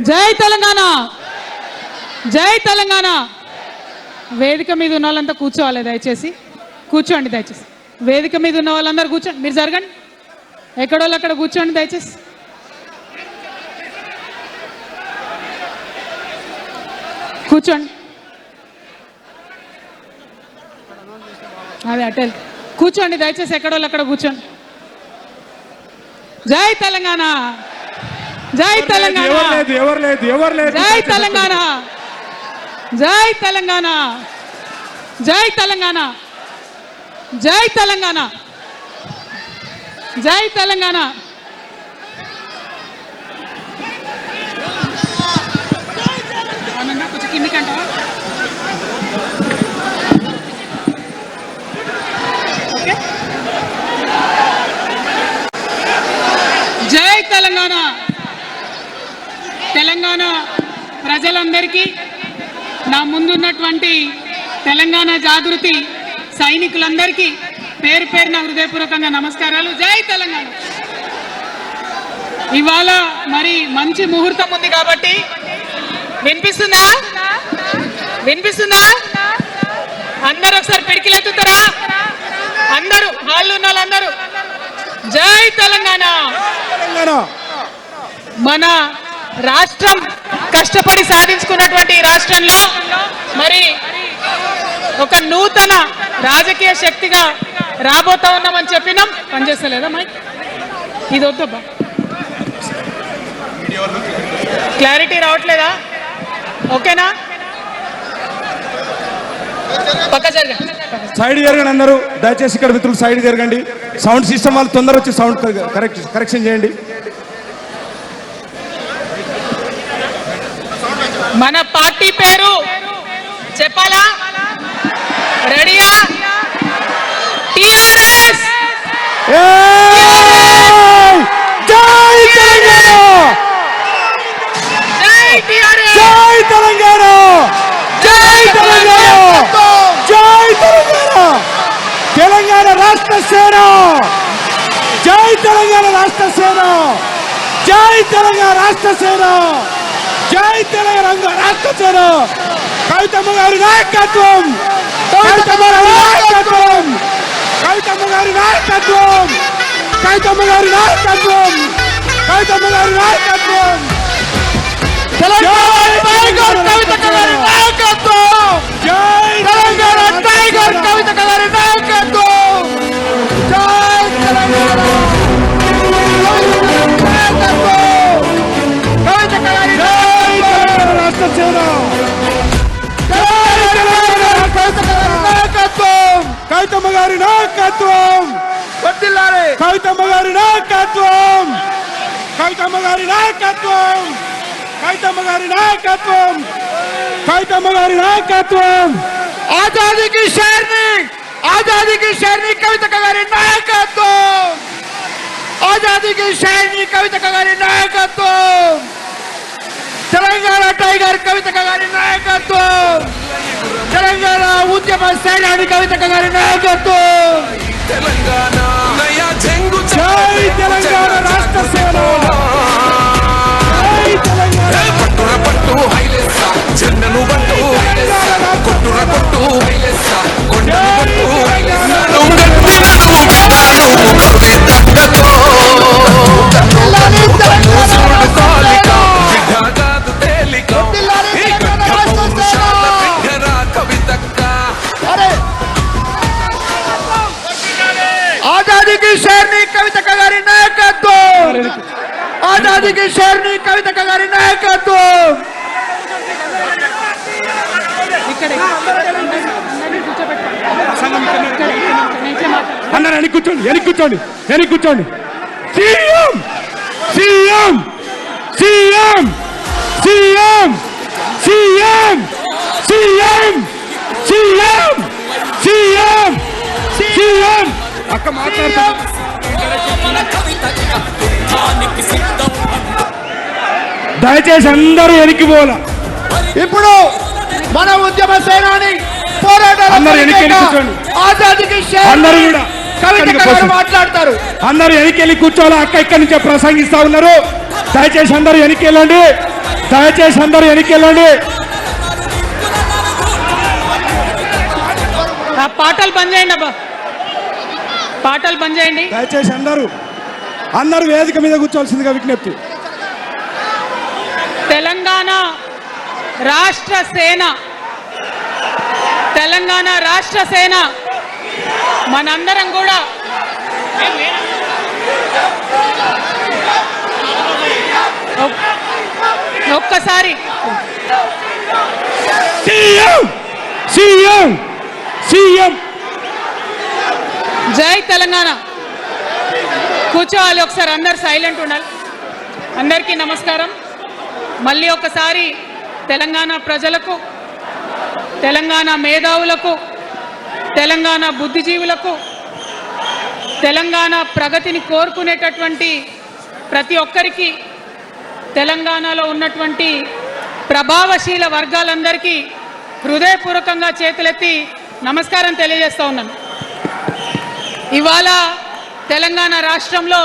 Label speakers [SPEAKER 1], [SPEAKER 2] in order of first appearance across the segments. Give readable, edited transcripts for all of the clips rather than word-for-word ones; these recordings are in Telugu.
[SPEAKER 1] జై తెలంగాణ, జై తెలంగాణ. వేదిక మీద ఉన్న వాళ్ళంతా కూర్చోవాలి, దయచేసి కూర్చోండి. దయచేసి వేదిక మీద ఉన్న వాళ్ళందరూ కూర్చోండి. మీరు జరగండి, ఎక్కడోళ్ళు అక్కడ కూర్చోండి దయచేసి. కూర్చోండి, అదే అటెల్ కూర్చోండి దయచేసి, ఎక్కడోళ్ళు అక్కడ కూర్చోండి. జై తెలంగాణ, జై తెలంగాణ, జై తెలంగాణ, జై తెలంగాణ, జై తెలంగాణ, జై తెలంగాణ, జై తెలంగాణ. కొంచెం కిందికంటా. జై తెలంగాణ. తెలంగాణ ప్రజలందరికీ, నా ముందున్నటువంటి తెలంగాణ జాగృతి సైనికులందరికీ పేరు పేరున హృదయపూర్వకంగా నమస్కారాలు. జై తెలంగాణ. ఇవాళ మరి మంచి ముహూర్తం ఉంది కాబట్టి, వినిపిస్తుందా? వినిపిస్తుందా? అందరూ ఒకసారి పిడికిలెత్తుతారా? అందరూ హాల్లో ఉన్న వాళ్ళందరూ జై తెలంగాణ. మన రాష్ట్రం కష్టపడి సాధించుకున్నటువంటి రాష్ట్రంలో మరి ఒక నూతన రాజకీయ శక్తిగా రాబోతా ఉన్నామని చెప్పినాం. పనిచేస్తలేదా మైక్? ఇది వద్దబ్బా, క్లారిటీ రావట్లేదా? ఓకేనా? పక్క జరగండి,
[SPEAKER 2] సైడ్ జరగండి అందరూ దయచేసి. ఇక్కడ మిత్రులు సైడ్ జరగండి. సౌండ్ సిస్టమ్ వాళ్ళు తొందర వచ్చి సౌండ్ కరెక్షన్ చేయండి.
[SPEAKER 1] మన పార్టీ పేరు చెప్పాలా? రెడీయా? టిఆర్ఎస్.
[SPEAKER 2] జై తెలంగాణ,
[SPEAKER 1] జై టిఆర్ఎస్,
[SPEAKER 2] జై తెలంగాణ, జై తెలంగాణ, జై తెలంగాణ. తెలంగాణ రాష్ట్ర సేన, జై తెలంగాణ రాష్ట్ర సేన, జై తెలంగాణ రాష్ట్ర సేన, జై తెలంగాణ రాష్ట్ర సేన. కవితమ్మ గారి నాయకత్వం, కవితమ్మ గారి నాయకత్వం, కవితమ్మ గారి నాయకత్వం, కవితమ్మ గారి నాయకత్వం, కవితమ్మ గారి నాయకత్వం. తెలంగాణ టైగర్ కవితమ్మ గారి నాయకత్వం, జై తెలంగాణ టైగర్ కవితమ్మ గారి నాయకత్వం, జై తెలంగాణ రాష్ట్ర సేన, కవితమ్మ గారి నాయకత్వం, కవితమ్మ గారి నాయకత్వం, కవితమ్మ గారి నాయకత్వం, కవితమ్మ గారి నాయకత్వం, కవితమ్మ గారి నాయకత్వం. ఆజాదీకి షేర్ని, ఆజాదీకి షేర్ని కవితమ్మ గారి నాయకత్వం, ఆజాదీకి షేర్ని కవితమ్మ గారి నాయకత్వం. తెలంగాణ టైగర్ కవితమ్మ గారి నాయకత్వం, తెలంగాణ ఉద్యమ సేనాని కవితమ్మ గారి నాయకత్వం. జై తెలంగాణ రాష్ట్ర సేన, జై తెలంగాణ. పట్టు జెండను పట్టు, కొట్టుర కొట్టు, ఆజాదీకి షేర్ని కవితమ్మ గారి నాయకత్వం, ఆజాదీకి షేర్ని కవితమ్మ గారి నాయకత్వం. అందరూ వెనక్కి కూర్చోండి, వెనక్కి కూర్చోండి, వెనక్కి కూర్చోండి. CM, CM, CM, CM, CM, CM, CM, CM, CM. అక్క మాట్లాడుతున్నా. దయచేసి అందరూ వెనక్కి పోలా. ఇప్పుడు మన ఉద్యమ సేనాని పోరాటాలు ఆజాదీకి అందరూ కూడా
[SPEAKER 3] కవిత గారు మాట్లాడతారు.
[SPEAKER 2] అందరూ వెనకెళ్ళి కూర్చోవాలి. అక్క ఇక్కడి నుంచే ప్రసంగిస్తా ఉన్నారు. దయచేసి అందరూ వెనకెళ్ళండి. దయచేసి అందరూ వెనకెళ్ళండి.
[SPEAKER 1] ఆ పాటలు బంద్ చేయండి అబ్బా, పాటలు బంద్ చేయండి.
[SPEAKER 2] దయచేసి అందరూ వేదిక మీద కూర్చోవలసిందిగా విజ్ఞప్తి.
[SPEAKER 1] తెలంగాణ రాష్ట్ర సేన, తెలంగాణ రాష్ట్ర సేన మనందరం కూడా ఒక్కసారి
[SPEAKER 2] సీఎం
[SPEAKER 1] జై తెలంగాణ కూర్చోవాలి. ఒకసారి అందరు సైలెంట్ ఉండాలి. అందరికీ నమస్కారం. మళ్ళీ ఒకసారి తెలంగాణ ప్రజలకు, తెలంగాణ మేధావులకు, తెలంగాణ బుద్ధిజీవులకు, తెలంగాణ ప్రగతిని కోరుకునేటటువంటి ప్రతి ఒక్కరికి, తెలంగాణలో ఉన్నటువంటి ప్రభావశీల వర్గాలందరికీ హృదయపూర్వకంగా చేతులెత్తి నమస్కారం తెలియజేస్తూ ఉన్నాను. ఇవాళ తెలంగాణ రాష్ట్రంలో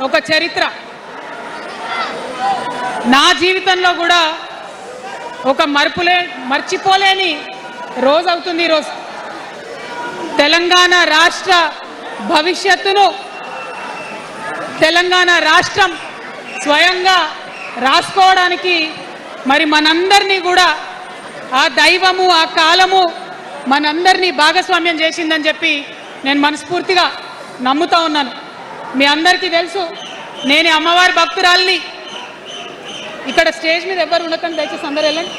[SPEAKER 1] ఒక చరిత్ర, నా జీవితంలో కూడా ఒక మర్చిపోలేని రోజు అవుతుంది ఈరోజు. తెలంగాణ రాష్ట్ర భవిష్యత్తును తెలంగాణ రాష్ట్రం స్వయంగా రాసుకోవడానికి మరి మనందరినీ కూడా ఆ దైవము, ఆ కాలము మనందరినీ భాగస్వామ్యం చేసిందని చెప్పి నేను మనస్ఫూర్తిగా నమ్ముతా ఉన్నాను. మీ అందరికీ తెలుసు, నేను అమ్మవారి భక్తురాలిని. ఇక్కడ స్టేజ్ మీద ఎవరు ఉండకండి, దయచేసి అందరు వెళ్ళండి,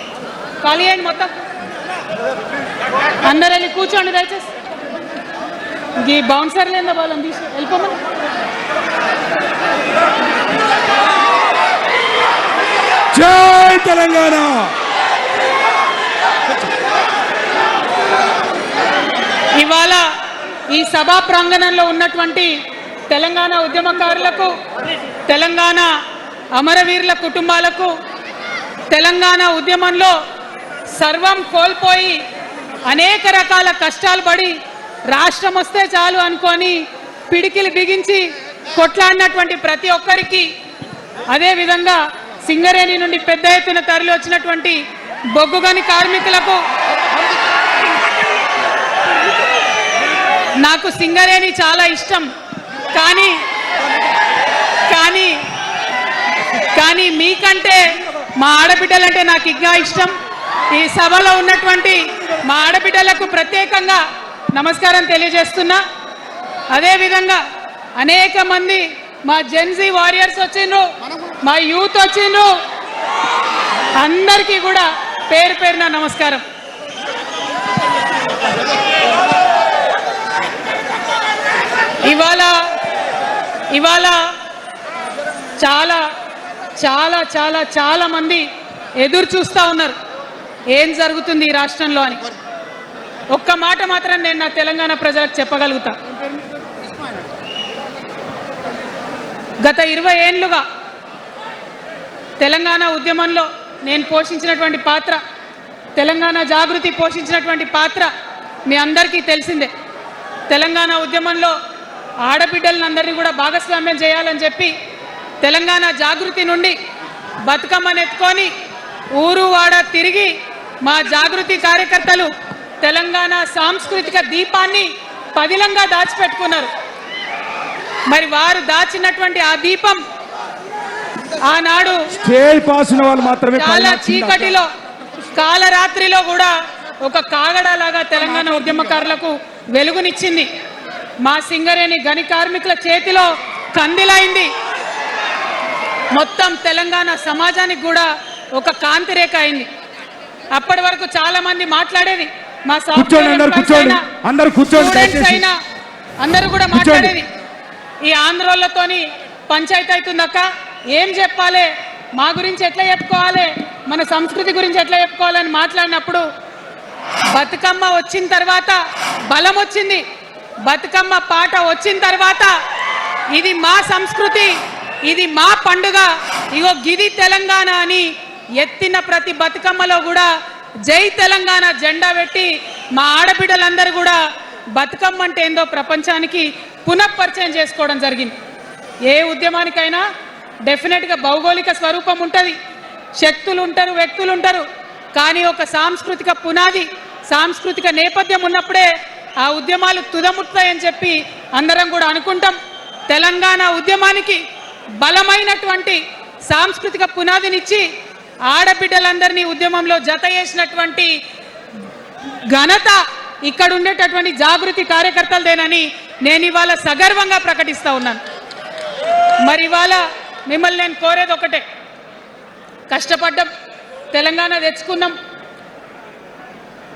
[SPEAKER 1] ఖాళీ అయ్యండి మొత్తం, అందరు వెళ్ళి కూర్చోండి దయచేసి. ఈ బౌన్సర్ లేదా వాళ్ళని తీసి వెళ్ళిపోమని.
[SPEAKER 2] జై తెలంగాణ.
[SPEAKER 1] ఇవాళ ఈ సభా ప్రాంగణంలో ఉన్నటువంటి తెలంగాణ ఉద్యమకారులకు, తెలంగాణ అమరవీరుల కుటుంబాలకు, తెలంగాణ ఉద్యమంలో సర్వం కోల్పోయి అనేక రకాల కష్టాలు పడి రాష్ట్రం వస్తే చాలు అనుకొని పిడికిలు బిగించి కొట్లాడినటువంటి ప్రతి ఒక్కరికి, అదేవిధంగా సింగరేణి నుండి పెద్ద ఎత్తున తరలి వచ్చినటువంటి బొగ్గుగని కార్మికులకు, నాకు సింగరేణి చాలా ఇష్టం, కానీ కానీ కానీ మీకంటే మా ఆడబిడ్డలంటే నాకు ఇంకా ఇష్టం. ఈ సభలో ఉన్నటువంటి మా ఆడబిడ్డలకు ప్రత్యేకంగా నమస్కారం తెలియజేస్తున్నా. అదేవిధంగా అనేక మంది మా జెన్జీ వారియర్స్ వచ్చిండ్రు, మా యూత్ వచ్చిండ్రు, అందరికీ కూడా పేరు పేరున నమస్కారం. ఇవాళ చాలా చాలా చాలా చాలా మంది ఎదురు చూస్తూ ఉన్నారు ఏం జరుగుతుంది ఈ రాష్ట్రంలో అని. ఒక్క మాట మాత్రం నేను నా తెలంగాణ ప్రజలకు చెప్పగలుగుతా. గత 20 ఏళ్లుగా తెలంగాణ ఉద్యమంలో నేను పోషించినటువంటి పాత్ర, తెలంగాణ జాగృతి పోషించినటువంటి పాత్ర మీ అందరికీ తెలిసిందే. తెలంగాణ ఉద్యమంలో ఆడబిడ్డలందరినీ కూడా భాగస్వామ్యం చేయాలని చెప్పి తెలంగాణ జాగృతి నుండి బతుకమ్మను ఎత్తుకొని ఊరు వాడ తిరిగి మా జాగృతి కార్యకర్తలు తెలంగాణ సాంస్కృతిక దీపాన్ని పదిలంగా దాచిపెట్టుకున్నారు. మరి వారు దాచినటువంటి ఆ దీపం ఆనాడు
[SPEAKER 2] స్టేజ్ పాస్ ఉన్న వాళ్ళు మాత్రమే
[SPEAKER 1] చాలా చీకటిలో కాలరాత్రిలో కూడా ఒక కాగడాలాగా తెలంగాణ ఉద్యమకారులకు వెలుగునిచ్చింది. మా సింగరేణి గని కార్మికుల చేతిలో కందిలైంది. మొత్తం తెలంగాణ సమాజానికి కూడా ఒక కాంతి రేఖ అయింది. అప్పటి వరకు చాలా మంది మాట్లాడేది, మా స్టూడెంట్స్ అయినా అందరూ కూడా మాట్లాడేది, ఈ ఆంధ్రోళ్ళతోని పంచాయతీ అవుతుందక్క, ఏం చెప్పాలి, మా గురించి ఎట్లా చెప్పుకోవాలి, మన సంస్కృతి గురించి ఎట్లా చెప్పుకోవాలని మాట్లాడినప్పుడు బతుకమ్మ వచ్చిన తర్వాత బలం వచ్చింది. బతుకమ్మ పాట వచ్చిన తర్వాత ఇది మా సంస్కృతి, ఇది మా పండుగ, ఇగో గిది తెలంగాణ అని ఎత్తిన ప్రతి బతుకమ్మలో కూడా జై తెలంగాణ జెండా పెట్టి మా ఆడబిడ్డలందరూ కూడా బతుకమ్మ అంటే ఏందో ప్రపంచానికి పునఃపరిచయం చేసుకోవడం జరిగింది. ఏ ఉద్యమానికైనా డెఫినెట్గా భౌగోళిక స్వరూపం ఉంటుంది, శక్తులు ఉంటారు, వ్యక్తులు ఉంటారు. కానీ ఒక సాంస్కృతిక పునాది, సాంస్కృతిక నేపథ్యం ఉన్నప్పుడే ఆ ఉద్యమాలు తుదముట్టాయని చెప్పి అందరం కూడా అనుకుంటాం. తెలంగాణ ఉద్యమానికి బలమైనటువంటి సాంస్కృతిక పునాదినిచ్చి ఆడబిడ్డలందరినీ ఉద్యమంలో జత చేసినటువంటి ఘనత ఇక్కడ ఉండేటటువంటి జాగృతి కార్యకర్తలదేనని నేను ఇవాళ సగర్వంగా ప్రకటిస్తా ఉన్నాను. మరి ఇవాళ మిమ్మల్ని నేను కోరేది ఒకటే, కష్టపడ్డాం, తెలంగాణ తెచ్చుకున్నాం.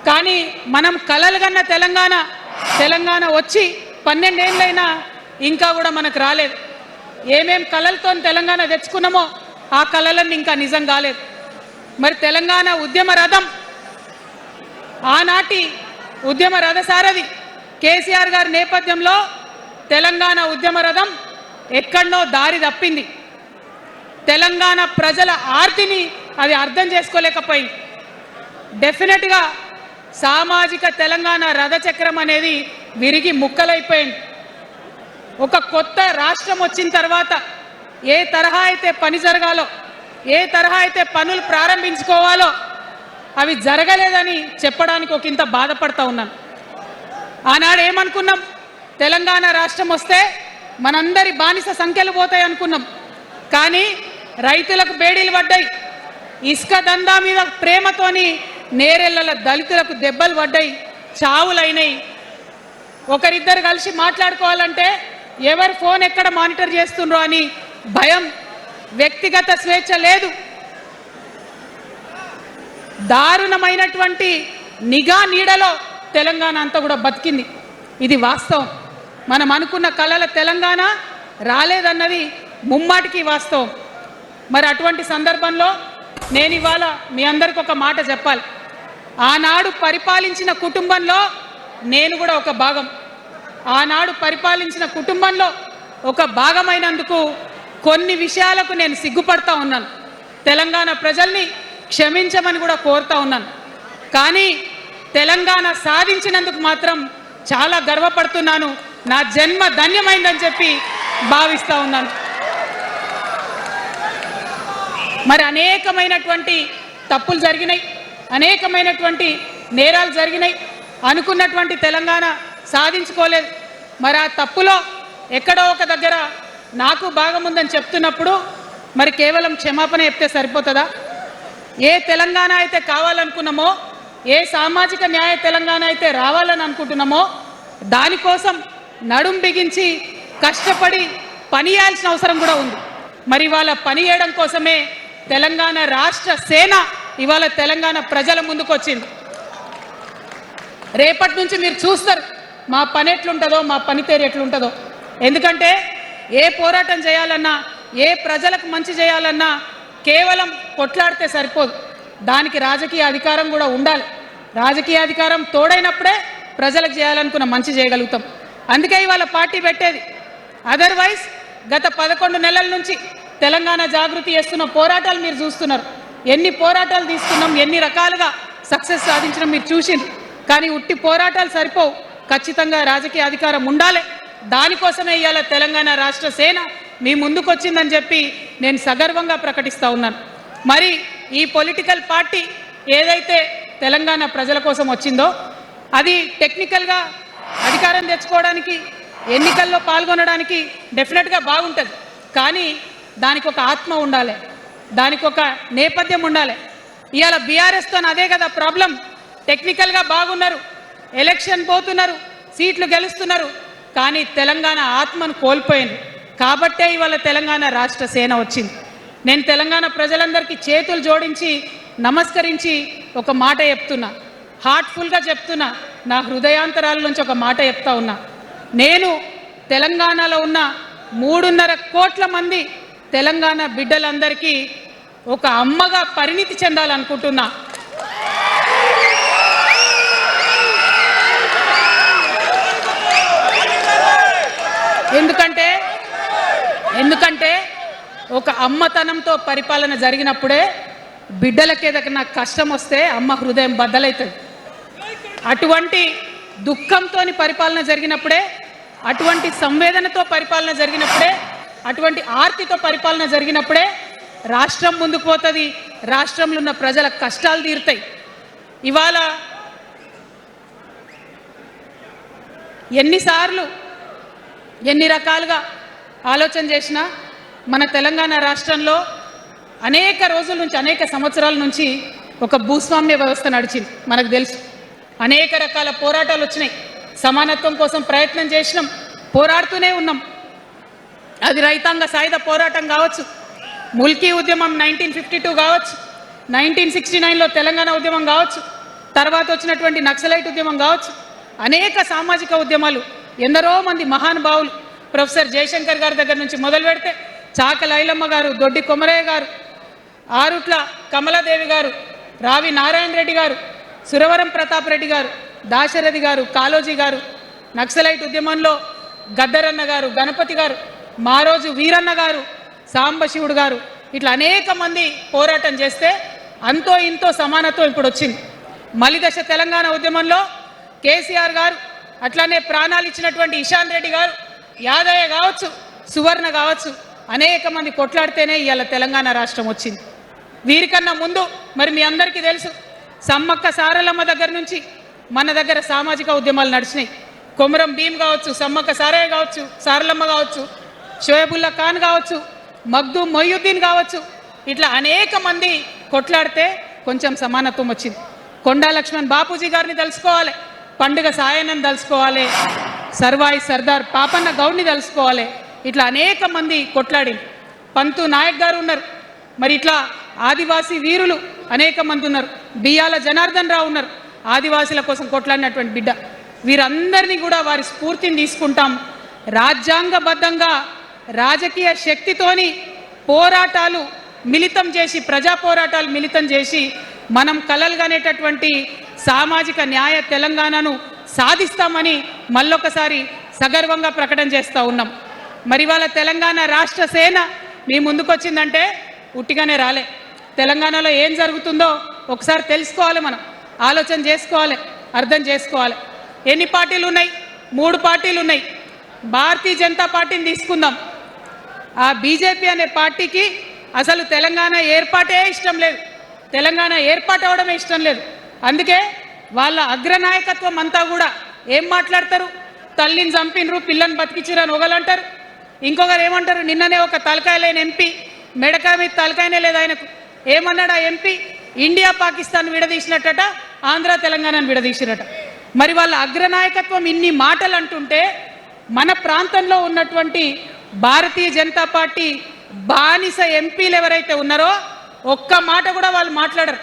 [SPEAKER 1] కానీ మనం కలలు కన్న తెలంగాణ వచ్చి 12 ఏళ్ళైనా ఇంకా కూడా మనకు రాలేదు. ఏమేం కలలతో తెలంగాణ తెచ్చుకున్నామో ఆ కలలన్నీ ఇంకా నిజం కాలేదు. మరి తెలంగాణ ఉద్యమ రథం, ఆనాటి ఉద్యమ రథసారథి కేసీఆర్ గారి నేపథ్యంలో తెలంగాణ ఉద్యమ రథం ఎక్కడనో దారి తప్పింది. తెలంగాణ ప్రజల ఆర్తిని అది అర్థం చేసుకోలేకపోయింది. డెఫినెట్గా సామాజిక తెలంగాణ రథచక్రం అనేది విరిగి ముక్కలైపోయింది. ఒక కొత్త రాష్ట్రం వచ్చిన తర్వాత ఏ తరహా అయితే పని జరగాలో, ఏ తరహా అయితే పనులు ప్రారంభించుకోవాలో అవి జరగలేదని చెప్పడానికి ఒక ఇంత బాధపడతా ఉన్నాను. ఆనాడు ఏమనుకున్నాం, తెలంగాణ రాష్ట్రం వస్తే మనందరి బానిస సంఖ్యలు పోతాయి అనుకున్నాం. కానీ రైతులకు బేడీలు పడ్డాయి, ఇసుక దందా మీద ప్రేమతోని నేరెళ్ళ దళితులకు దెబ్బలు పడ్డాయి, చావులైనాయి. ఒకరిద్దరు కలిసి మాట్లాడుకోవాలంటే ఎవరి ఫోన్ ఎక్కడ మానిటర్ చేస్తుండ్రో అని భయం, వ్యక్తిగత స్వేచ్ఛ లేదు. దారుణమైనటువంటి నిఘా నీడలో తెలంగాణ అంతా కూడా బతికింది. ఇది వాస్తవం. మనం అనుకున్న కలల తెలంగాణ రాలేదన్నది ముమ్మాటికి వాస్తవం. మరి అటువంటి సందర్భంలో నేను ఇవాళ మీ అందరికి ఒక మాట చెప్పాలి. ఆనాడు పరిపాలించిన కుటుంబంలో నేను కూడా ఒక భాగం. ఆనాడు పరిపాలించిన కుటుంబంలో ఒక భాగమైనందుకు కొన్ని విషయాలకు నేను సిగ్గుపడతా ఉన్నాను. తెలంగాణ ప్రజల్ని క్షమించమని కూడా కోరుతా ఉన్నాను. కానీ తెలంగాణ సాధించినందుకు మాత్రం చాలా గర్వపడుతున్నాను. నా జన్మ ధన్యమైందని చెప్పి భావిస్తూ ఉన్నాను. మరి అనేకమైనటువంటి తప్పులు జరిగినాయి, అనేకమైనటువంటి నేరాలు జరిగినాయి. అనుకున్నటువంటి తెలంగాణ సాధించుకోలేదు. మరి ఆ తప్పులో ఎక్కడో ఒక దగ్గర నాకు భాగం ఉందని చెప్తున్నప్పుడు మరి కేవలం క్షమాపణ చెప్తే సరిపోతుందా? ఏ తెలంగాణ అయితే కావాలనుకున్నామో, ఏ సామాజిక న్యాయ తెలంగాణ అయితే రావాలని అనుకుంటున్నామో దానికోసం నడుం బిగించి కష్టపడి పని చేయాల్సిన అవసరం కూడా ఉంది. మరి ఇవాళ పని చేయడం కోసమే తెలంగాణ రాష్ట్ర సేన ఇవాళ తెలంగాణ ప్రజల ముందుకు వచ్చింది. రేపటి నుంచి మీరు చూస్తారు మా పని ఎట్లుంటుందో, మా పనితీరు ఎట్లుంటుందో. ఎందుకంటే ఏ పోరాటం చేయాలన్నా, ఏ ప్రజలకు మంచి చేయాలన్నా కేవలం కొట్లాడితే సరిపోదు, దానికి రాజకీయ అధికారం కూడా ఉండాలి. రాజకీయ అధికారం తోడైనప్పుడే ప్రజలకు చేయాలనుకున్న మంచి చేయగలుగుతాం. అందుకే ఇవాళ పార్టీ పెట్టేది. అదర్వైజ్ గత 11 నెలల నుంచి తెలంగాణ జాగృతి చేస్తున్న పోరాటాలు మీరు చూస్తున్నారు. ఎన్ని పోరాటాలు తీసుకున్నాం, ఎన్ని రకాలుగా సక్సెస్ సాధించడం మీరు చూసిండ్రు. కానీ ఉట్టి పోరాటాలు సరిపోవు, ఖచ్చితంగా రాజకీయ అధికారం ఉండాలి. దానికోసమే ఇవాళ తెలంగాణ రాష్ట్ర సేన మీ ముందుకు వచ్చిందని చెప్పి నేను సగర్వంగా ప్రకటిస్తూ ఉన్నాను. మరి ఈ పొలిటికల్ పార్టీ ఏదైతే తెలంగాణ ప్రజల కోసం వచ్చిందో అది టెక్నికల్గా అధికారం తెచ్చుకోవడానికి, ఎన్నికల్లో పాల్గొనడానికి డెఫినెట్గా బాగుంటుంది. కానీ దానికి ఒక ఆత్మ ఉండాలి, దానికి ఒక నేపథ్యం ఉండాలి. ఇవాళ బీఆర్ఎస్తో అదే కదా ప్రాబ్లం. టెక్నికల్గా బాగున్నారు, ఎలక్షన్ పోతున్నారు, సీట్లు గెలుస్తున్నారు, కానీ తెలంగాణ ఆత్మను కోల్పోయింది. కాబట్టే ఇవాళ తెలంగాణ రాష్ట్ర సేన వచ్చింది. నేను తెలంగాణ ప్రజలందరికీ చేతులు జోడించి నమస్కరించి ఒక మాట చెప్తున్నా, హార్ట్ఫుల్గా చెప్తున్నా, నా హృదయాంతరాల నుంచి ఒక మాట చెప్తా ఉన్నా. నేను తెలంగాణలో ఉన్న 3.5 కోట్ల మంది తెలంగాణ బిడ్డలందరికీ ఒక అమ్మగా పరిణితి చెందాలనుకుంటున్నా. ఎందుకంటే ఒక అమ్మతనంతో పరిపాలన జరిగినప్పుడే బిడ్డలకి ఏదైనా కష్టం వస్తే అమ్మ హృదయం బద్దలవుతుంది. అటువంటి దుఃఖంతో పరిపాలన జరిగినప్పుడే అటువంటి సంవేదనతో పరిపాలన జరిగినప్పుడే, అటువంటి ఆర్తితో పరిపాలన జరిగినప్పుడే రాష్ట్రం ముందుకు పోతుంది, రాష్ట్రంలో ఉన్న ప్రజల కష్టాలు తీరుతాయి. ఇవాళ ఎన్నిసార్లు ఎన్ని రకాలుగా ఆలోచన చేసినా మన తెలంగాణ రాష్ట్రంలో అనేక రోజుల నుంచి, అనేక సంవత్సరాల నుంచి ఒక భూస్వామ్య వ్యవస్థ నడిచింది. మనకు తెలుసు, అనేక రకాల పోరాటాలు వచ్చినాయి. సమానత్వం కోసం ప్రయత్నం చేసినాం, పోరాడుతూనే ఉన్నాం. అది రైతాంగ సాయుధ పోరాటం కావచ్చు, ముల్కీ ఉద్యమం 1952 కావచ్చు, 1969లో తెలంగాణ ఉద్యమం కావచ్చు, తర్వాత వచ్చినటువంటి నక్సలైట్ ఉద్యమం కావచ్చు, అనేక సామాజిక ఉద్యమాలు, ఎందరో మంది మహానుభావులు, ప్రొఫెసర్ జయశంకర్ గారి దగ్గర నుంచి మొదలు పెడితే చాక లైలమ్మ గారు, దొడ్డి కొమరయ్య గారు, ఆరుట్ల కమలాదేవి గారు, రావి నారాయణ రెడ్డి గారు, సురవరం ప్రతాప్ రెడ్డి గారు, దాశరథి గారు, కాళోజీ గారు, నక్సలైట్ ఉద్యమంలో గద్దరన్న గారు, గణపతి గారు, మారోజు వీరన్న గారు, సాంబశివుడు గారు, ఇట్లా అనేక మంది పోరాటం చేస్తే అంతో ఇంతో సమానత్వం ఇప్పుడు వచ్చింది. మలిదశ తెలంగాణ ఉద్యమంలో కేసీఆర్ గారు, అట్లానే ప్రాణాలు ఇచ్చినటువంటి ఇషాన్ రెడ్డి గారు, యాదయ్య కావచ్చు, సువర్ణ కావచ్చు, అనేక మంది కొట్లాడితేనే ఇవాళ తెలంగాణ రాష్ట్రం వచ్చింది. వీరికన్నా ముందు మరి మీ అందరికీ తెలుసు, సమ్మక్క సారలమ్మ దగ్గర నుంచి మన దగ్గర సామాజిక ఉద్యమాలు నడిచినాయి. కొమరం భీమ్ కావచ్చు, సమ్మక్క సారయ్య కావచ్చు, సారలమ్మ కావచ్చు, షోయబుల్లా ఖాన్ కావచ్చు, మగ్దూమ్ మొయ్యుద్దీన్ కావచ్చు, ఇట్లా అనేక మంది కొట్లాడితే కొంచెం సమానత్వం వచ్చింది. కొండా లక్ష్మణ్ బాపూజీ గారిని తెలుసుకోవాలి, పండుగ సాయన్నని తెలుసుకోవాలి, సర్వాయి సర్దార్ పాపన్న గౌడ్ని తెలుసుకోవాలి. ఇట్లా అనేక మంది కొట్లాడి, పంతు నాయక్ గారు ఉన్నారు, మరి ఇట్లా ఆదివాసీ వీరులు అనేక మంది ఉన్నారు, బియ్యాల జనార్దన్ రావు ఉన్నారు, ఆదివాసీల కోసం కొట్లాడినటువంటి బిడ్డ. వీరందరినీ కూడా వారి స్ఫూర్తిని తీసుకుంటాం. రాజ్యాంగబద్ధంగా రాజకీయ శక్తితోని పోరాటాలు మిళితం చేసి, ప్రజా పోరాటాలు మిళితం చేసి మనం కలలుగనేటటువంటి సామాజిక న్యాయ తెలంగాణను సాధిస్తామని మళ్ళొకసారి సగర్వంగా ప్రకటన చేస్తూ ఉన్నాం. మరి వాళ్ళ తెలంగాణ రాష్ట్ర సేన మీ ముందుకొచ్చిందంటే ఉట్టిగానే రాలే. తెలంగాణలో ఏం జరుగుతుందో ఒకసారి తెలుసుకోవాలి, మనం ఆలోచన చేసుకోవాలి, అర్థం చేసుకోవాలి. ఎన్ని పార్టీలు ఉన్నాయి? 3 పార్టీలు ఉన్నాయి. భారతీయ జనతా పార్టీని తీసుకుందాం. ఆ బీజేపీ అనే పార్టీకి అసలు తెలంగాణ ఏర్పాటే ఇష్టం లేదు, తెలంగాణ ఏర్పాటు అవడమే ఇష్టం లేదు. అందుకే వాళ్ళ అగ్రనాయకత్వం అంతా కూడా ఏం మాట్లాడతారు? తల్లిని చంపినరు, పిల్లని బతికించరు అని ఒకలంటారు, ఇంకొకరు ఏమంటారు? నిన్ననే ఒక తలకాయ లేని ఎంపీ, మెడకాయ మీద తలకాయనే లేదు ఆయనకు, ఏమన్నాడు ఆ ఎంపీ? ఇండియా పాకిస్తాన్ విడదీసినట్టట, ఆంధ్ర తెలంగాణను విడదీసిరట. మరి వాళ్ళ అగ్రనాయకత్వం ఇన్ని మాటలు అంటుంటే మన ప్రాంతంలో ఉన్నటువంటి భారతీయ జనతా పార్టీ బానిస ఎంపీలు ఎవరైతే ఉన్నారో ఒక్క మాట కూడా వాళ్ళు మాట్లాడరు.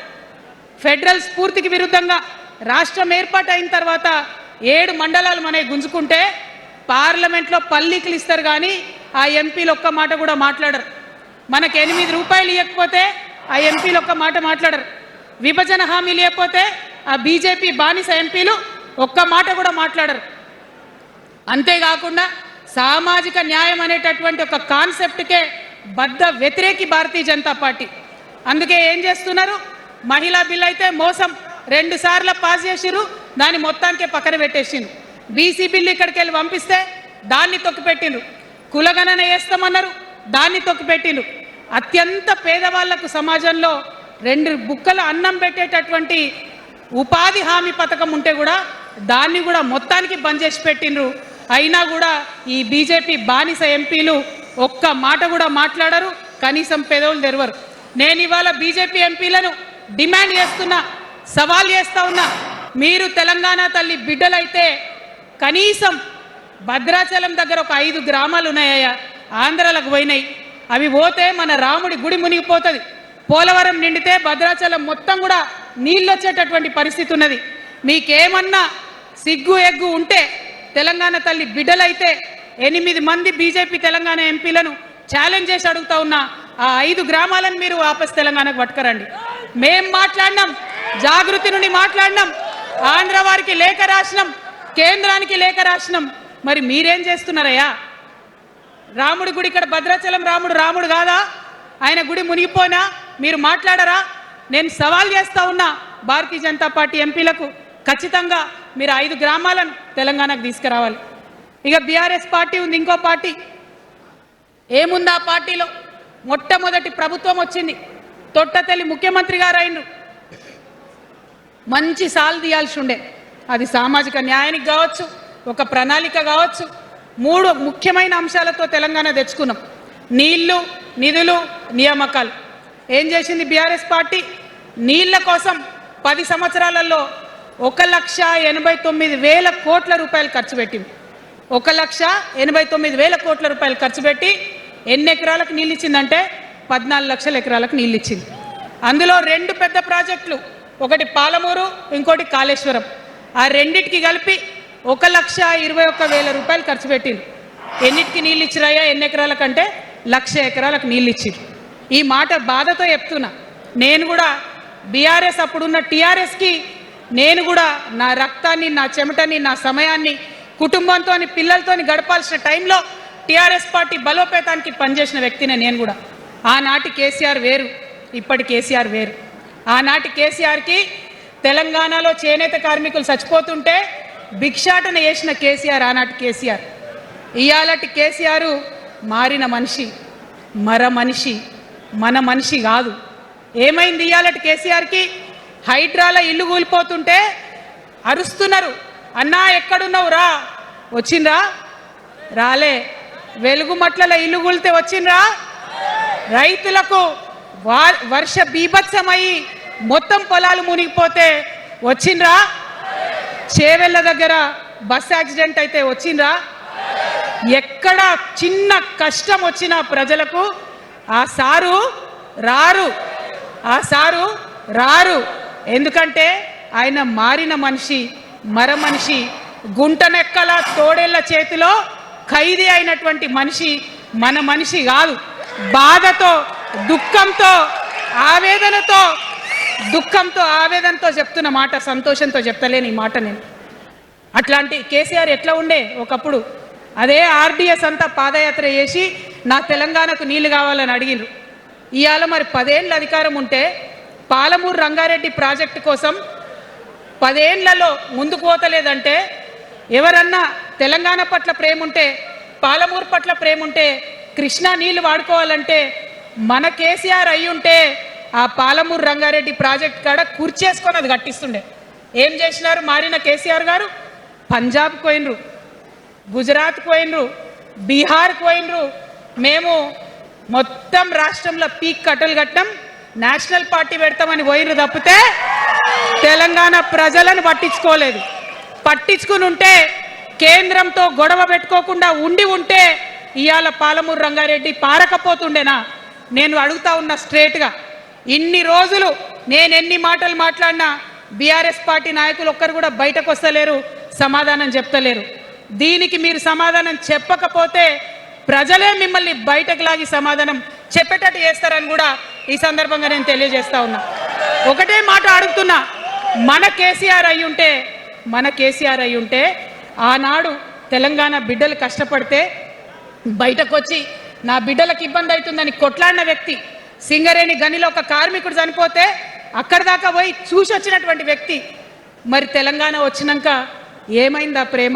[SPEAKER 1] ఫెడరల్ స్ఫూర్తికి విరుద్ధంగా రాష్ట్రం ఏర్పాటు అయిన తర్వాత 7 మండలాలు మనకి గుంజుకుంటే పార్లమెంట్లో పల్లీకులు ఇస్తారు, కానీ ఆ ఎంపీలు ఒక్క మాట కూడా మాట్లాడరు. మనకు 8 రూపాయలు ఇవ్వకపోతే ఆ ఎంపీలు ఒక్క మాట మాట్లాడరు. విభజన హామీలు ఇవ్వకపోతే ఆ బీజేపీ బానిస ఎంపీలు ఒక్క మాట కూడా మాట్లాడరు. అంతేకాకుండా సామాజిక న్యాయం అనేటటువంటి ఒక కాన్సెప్ట్కే బద్ద వ్యతిరేకి భారతీయ జనతా పార్టీ. అందుకే ఏం చేస్తున్నారు? మహిళా బిల్ అయితే మోసం, 2 సార్లు పాస్ చేసిరు, దాన్ని మొత్తానికే పక్కన పెట్టేసిండ్రు. బీసీ బిల్లు ఇక్కడికి వెళ్ళి పంపిస్తే దాన్ని తొక్కిపెట్టిండ్రు. కులగణన వేస్తామన్నారు, దాన్ని తొక్కిపెట్టిండ్రు. అత్యంత పేదవాళ్లకు సమాజంలో 2 బుక్కల అన్నం పెట్టేటటువంటి ఉపాధి హామీ పథకం ఉంటే కూడా దాన్ని కూడా మొత్తానికి బంద్ చేసి పెట్టిండ్రు. అయినా కూడా ఈ బీజేపీ బానిస ఎంపీలు ఒక్క మాట కూడా మాట్లాడరు, కనీసం పెదవులు తెరవరు. నేను ఇవాళ బీజేపీ ఎంపీలను డిమాండ్ చేస్తున్నా, సవాల్ చేస్తా ఉన్నా, మీరు తెలంగాణ తల్లి బిడ్డలైతే కనీసం భద్రాచలం దగ్గర ఒక 5 గ్రామాలు ఉన్నాయా, ఆంధ్రాలకు పోయినాయి, అవి పోతే మన రాముడి గుడి మునిగిపోతుంది. పోలవరం నిండితే భద్రాచలం మొత్తం కూడా నీళ్ళు వచ్చేటటువంటి పరిస్థితి ఉన్నది. మీకేమన్నా సిగ్గు ఎగ్గు ఉంటే తెలంగాణ తల్లి బిడ్డలైతే 8 మంది బీజేపీ తెలంగాణ ఎంపీలను ఛాలెంజ్ చేసి అడుగుతా ఉన్నా, ఆ 5 గ్రామాలను మీరు వాపస్ తెలంగాణకు పట్టుకరండి. మేం మాట్లాడినాం, జాగృతి నుండి మాట్లాడినాం, ఆంధ్ర వారికి లేఖ రాసినాం, కేంద్రానికి లేఖ రాసినాం. మరి మీరేం చేస్తున్నారయ్యా? రాముడి గుడి ఇక్కడ భద్రాచలం రాముడు కాదా? ఆయన గుడి మునిగిపోయినా మీరు మాట్లాడరా? నేను సవాల్ చేస్తా ఉన్నా భారతీయ జనతా పార్టీ ఎంపీలకు, ఖచ్చితంగా మీరు 5 గ్రామాలను తెలంగాణకు తీసుకురావాలి. ఇక బీఆర్ఎస్ పార్టీ ఉంది, ఇంకో పార్టీ. ఏముంది ఆ పార్టీలో? మొట్టమొదటి ప్రభుత్వం వచ్చింది, తొట్టతల్లి ముఖ్యమంత్రి గారు అయినరు. మంచి సాలు తీయాల్సి ఉండే, అది సామాజిక న్యాయానికి కావచ్చు, ఒక ప్రణాళిక కావచ్చు. 3 ముఖ్యమైన అంశాలతో తెలంగాణ తెచ్చుకున్నాం: నీళ్లు, నిధులు, నియామకాలు. ఏం చేసింది బీఆర్ఎస్ పార్టీ? నీళ్ల కోసం 10 సంవత్సరాలలో 1,89,000 కోట్ల రూపాయలు ఖర్చు పెట్టింది. 1,89,000 కోట్ల రూపాయలు ఖర్చు పెట్టి ఎన్ని ఎకరాలకు నీళ్ళు ఇచ్చిందంటే 14 లక్షల ఎకరాలకు నీళ్ళు ఇచ్చింది. అందులో 2 పెద్ద ప్రాజెక్టులు, ఒకటి పాలమూరు, ఇంకోటి కాళేశ్వరం. ఆ రెండింటికి కలిపి 1,21,000 రూపాయలు ఖర్చు పెట్టింది. ఎన్నిటికి నీళ్ళు ఇచ్చిరాయా? ఎన్ని ఎకరాలకంటే 1,00,000 ఎకరాలకు నీళ్ళు ఇచ్చింది. ఈ మాట బాధతో చెప్తున్నా. నేను కూడా బీఆర్ఎస్ అప్పుడున్న టీఆర్ఎస్కి నేను కూడా నా రక్తాన్ని, నా చెమటని, నా సమయాన్ని కుటుంబంతో, పిల్లలతో గడపాల్సిన టైంలో టీఆర్ఎస్ పార్టీ బలోపేతానికి పనిచేసిన వ్యక్తినే నేను కూడా. ఆనాటి కేసీఆర్ వేరు, ఇప్పటి కేసీఆర్ వేరు. ఆనాటి కేసీఆర్కి తెలంగాణలో చేనేత కార్మికులు చచ్చిపోతుంటే భిక్షాటన చేసిన కేసీఆర్ ఆనాటి కేసీఆర్. ఇయాలటి కేసీఆర్ మారిన మనిషి, మనిషి, మన మనిషి కాదు. ఏమైంది ఇయాలటి కేసీఆర్కి? హైడ్రాల ఇల్లు కూలిపోతుంటే అరుస్తున్నారు, అన్నా ఎక్కడున్నావు రా, వచ్చిండ్రా? రాలే. వెలుగుమట్ల ఇల్లు కూలితే వచ్చిండ్రా? రైతులకు వర్ష బీభత్సమై మొత్తం పొలాలు మునిగిపోతే వచ్చిండ్రా? చేవెళ్ళ దగ్గర బస్ యాక్సిడెంట్ అయితే వచ్చిండ్రా? ఎక్కడ చిన్న కష్టం వచ్చినా ప్రజలకు ఆ సారు రారు, ఆ సారు రారు. ఎందుకంటే ఆయన మారిన మనిషి, మనిషి, గుంటనెక్కల తోడేళ్ల చేతిలో ఖైదీ అయినటువంటి మనిషి, మన మనిషి కాదు. బాధతో, దుఃఖంతో, ఆవేదనతో చెప్తున్న మాట, సంతోషంతో చెప్తలేని ఈ మాట నేను. అట్లాంటి కేసీఆర్ ఎట్లా ఉండే ఒకప్పుడు? అదే ఆర్డీఎస్ అంతా పాదయాత్ర చేసి నా తెలంగాణకు నీళ్లు కావాలని అడిగిరు. ఇవాళ మరి 10 ఏళ్ళ అధికారం ఉంటే పాలమూరు రంగారెడ్డి ప్రాజెక్టు కోసం 10 ఏళ్లలో ముందుకు పోతలేదంటే, ఎవరన్నా తెలంగాణ పట్ల ప్రేమ ఉంటే, పాలమూరు పట్ల ప్రేమ ఉంటే, కృష్ణా నీళ్లు వాడుకోవాలంటే మన కేసీఆర్ అయి ఉంటే ఆ పాలమూరు రంగారెడ్డి ప్రాజెక్ట్ కాడ కుర్చేసుకొని అది కట్టిస్తుండే. ఏం చేసినారు మారిన కేసీఆర్ గారు? పంజాబ్ పోయినరు, గుజరాత్ పోయినరు, బీహార్ పోయినరు. మేము మొత్తం రాష్ట్రంలో పీక్ కట్టలు కట్టం, నేషనల్ పార్టీ పెడతామని పోయినరు తప్పితే తెలంగాణ ప్రజలను పట్టించుకోలేదు. పట్టించుకుని ఉంటే, కేంద్రంతో గొడవ పెట్టుకోకుండా ఉంటే ఇవాళ పాలమూరు రంగారెడ్డి పారకపోతుండేనా? నేను అడుగుతా ఉన్నా స్ట్రేట్గా. ఇన్ని రోజులు నేను ఎన్ని మాటలు మాట్లాడినా బీఆర్ఎస్ పార్టీ నాయకులు ఒక్కరు కూడా బయటకు వస్తలేరు, సమాధానం చెప్తలేరు. దీనికి మీరు సమాధానం చెప్పకపోతే ప్రజలే మిమ్మల్ని బయటకు లాగి సమాధానం చెప్పేటట్టు చేస్తారని కూడా ఈ సందర్భంగా నేను తెలియజేస్తా ఉన్నా. ఒకటే మాట అడుగుతున్నా, మన కేసీఆర్ అయి ఉంటే ఆనాడు తెలంగాణ బిడ్డలు కష్టపడితే బయటకు వచ్చి నా బిడ్డలకు ఇబ్బంది అవుతుందని కొట్లాడిన వ్యక్తి, సింగరేణి గనిలో ఒక కార్మికుడు చనిపోతే అక్కడి దాకా పోయి చూసి వచ్చినటువంటి వ్యక్తి. మరి తెలంగాణ వచ్చినాక ఏమైందా ప్రేమ?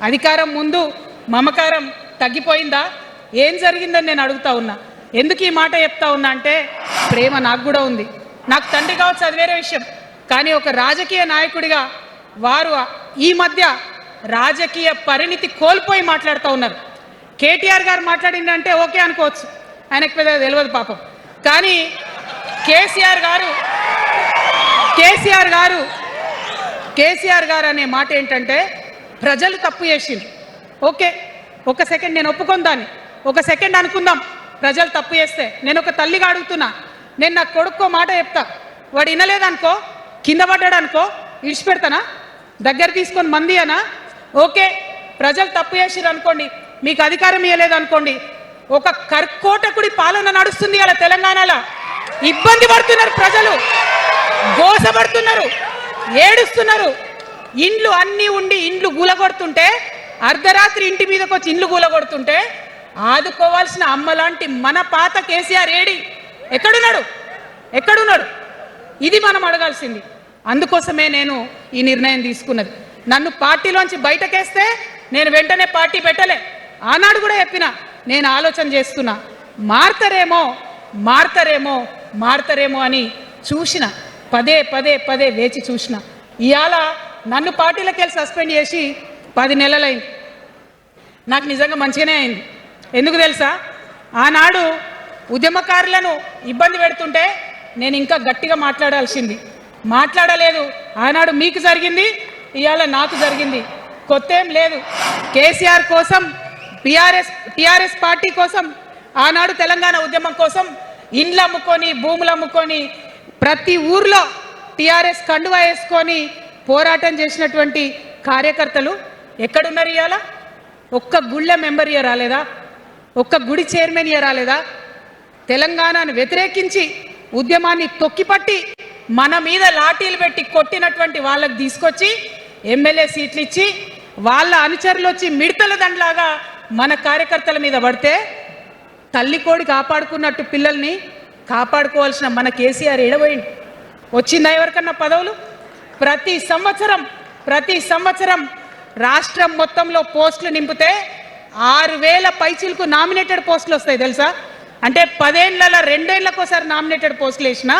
[SPEAKER 1] అధికారం ముందు మమకారం తగ్గిపోయిందా? ఏం జరిగిందని నేను అడుగుతా ఉన్నా. ఎందుకు ఈ మాట చెప్తా ఉన్నా అంటే, ప్రేమ నాకు కూడా ఉంది. నాకు తండ్రి కావచ్చు, అది వేరే విషయం. కానీ ఒక రాజకీయ నాయకుడిగా వారు ఈ మధ్య రాజకీయ పరిణితి కోల్పోయి మాట్లాడుతూ ఉన్నారు. కేటీఆర్ గారు మాట్లాడిందంటే ఓకే అనుకోవచ్చు, ఆయనకు పెద్దగా తెలియదు పాపం. కానీ కేసీఆర్ గారు అనే మాట ఏంటంటే, ప్రజలు తప్పు చేసిండ్రు. ఓకే, ఒక సెకండ్ నేను ఒప్పుకొని దాన్ని, ఒక సెకండ్ అనుకుందాం. ప్రజలు తప్పు చేస్తే నేను ఒక తల్లిగా అడుగుతున్నా. నేను నా కొడుకో మాట చెప్తా, వాడు వినలేదనుకో, కింద పడ్డాడు అనుకో, ఇడిచిపెడతానా? దగ్గర తీసుకొని మంది అనా? ఓకే, ప్రజలు తప్పు చేసిర్రు అనుకోండి, మీకు అధికారం ఇవ్వలేదు అనుకోండి, ఒక కర్కోటకుడి పాలన నడుస్తుంది అలా తెలంగాణలో. ఇబ్బంది పడుతున్నారు ప్రజలు, గోసపడుతున్నారు, ఏడుస్తున్నారు. ఇండ్లు అన్నీ ఉండి ఇండ్లు గూలగొడుతుంటే, అర్ధరాత్రి ఇంటి మీదకి వచ్చి ఇండ్లు గూలగొడుతుంటే ఆదుకోవాల్సిన అమ్మలాంటి మన పాత కేసీఆర్ ఎక్కడున్నాడు? ఇది మనం అడగాల్సింది. అందుకోసమే నేను ఈ నిర్ణయం తీసుకున్నది. నన్ను పార్టీలోంచి బయటకేస్తే నేను వెంటనే పార్టీ పెట్టలే. ఆనాడు కూడా చెప్పిన నేను ఆలోచన చేస్తున్నా, మారతారేమో మారతారేమో మారతారేమో అని చూసిన, పదే పదే పదే వేచి చూసిన. ఇవాళ నన్ను పార్టీలోకి వెళ్ళి సస్పెండ్ చేసి 10 నెలలైంది. నాకు నిజంగా మంచిగానే అయింది. ఎందుకు తెలుసా? ఆనాడు ఉద్యమకారులను ఇబ్బంది పెడుతుంటే నేను ఇంకా గట్టిగా మాట్లాడాల్సింది, మాట్లాడలేదు. ఆనాడు మీకు జరిగింది, ఇవాళ నాకు జరిగింది. కొత్త ఏం లేదు. కేసీఆర్ కోసం, టిఆర్ఎస్ పార్టీ కోసం, ఆనాడు తెలంగాణ ఉద్యమం కోసం ఇండ్లు అమ్ముకొని, భూములు అమ్ముకొని, ప్రతి ఊర్లో టిఆర్ఎస్ కండువా వేసుకొని పోరాటం చేసినటువంటి కార్యకర్తలు ఎక్కడున్నారు ఇవాళ? ఒక్క గుళ్ళ మెంబర్ ఇయర్ రాలేదా? ఒక్క గుడి చైర్మన్ ఇయర్ రాలేదా? తెలంగాణను వ్యతిరేకించి ఉద్యమాన్ని తొక్కిపట్టి మన మీద లాఠీలు పెట్టి కొట్టినటువంటి వాళ్ళకి తీసుకొచ్చి ఎమ్మెల్యే సీట్లు ఇచ్చి వాళ్ళ అనుచరులు వచ్చి మిడతల దండలాగా మన కార్యకర్తల మీద పడితే తల్లి కోడి కాపాడుకున్నట్టు పిల్లల్ని కాపాడుకోవాల్సిన మన కేసీఆర్ ఎడబోయింది. వచ్చిందా ఎవరికన్నా పదవులు? ప్రతి సంవత్సరం రాష్ట్రం మొత్తంలో పోస్టులు నింపితే 6,000 పైచీలకు నామినేటెడ్ పోస్టులు వస్తాయి తెలుసా? అంటే 10 ఏళ్లలో 2 ఏళ్లకోసారి నామినేటెడ్ పోస్టులు వేసిన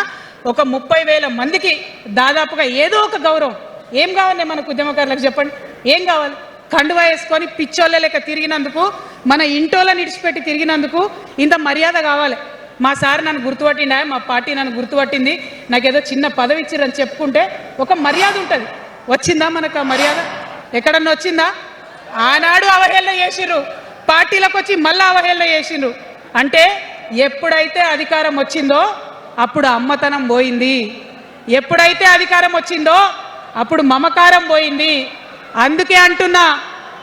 [SPEAKER 1] ఒక 30,000 మందికి దాదాపుగా ఏదో ఒక గౌరవం. ఏం కావాలి మనకు ఉద్యమకారులకు చెప్పండి? ఏం కావాలి? కండువా వేసుకొని పిచ్చోళ్ళ లెక్క తిరిగినందుకు, మన ఇంటోళ్ళని ఇడిచిపెట్టి తిరిగినందుకు ఇంత మర్యాద కావాలి. మా సార్ నన్ను గుర్తుపట్టిండా, మా పార్టీ నన్ను గుర్తుపట్టింది, నాకేదో చిన్న పదవి ఇచ్చిరని చెప్పుకుంటే ఒక మర్యాద ఉంటుంది. వచ్చిందా మనకు ఆ మర్యాద? ఎక్కడన్నా వచ్చిందా? ఆనాడు అవహేళన చేసిర్రు, పార్టీలకు వచ్చి మళ్ళీ అవహేళన చేసిండ్రు. అంటే ఎప్పుడైతే అధికారం వచ్చిందో అప్పుడు అమ్మతనం పోయింది, ఎప్పుడైతే అధికారం వచ్చిందో అప్పుడు మమకారం పోయింది. అందుకే అంటున్నా,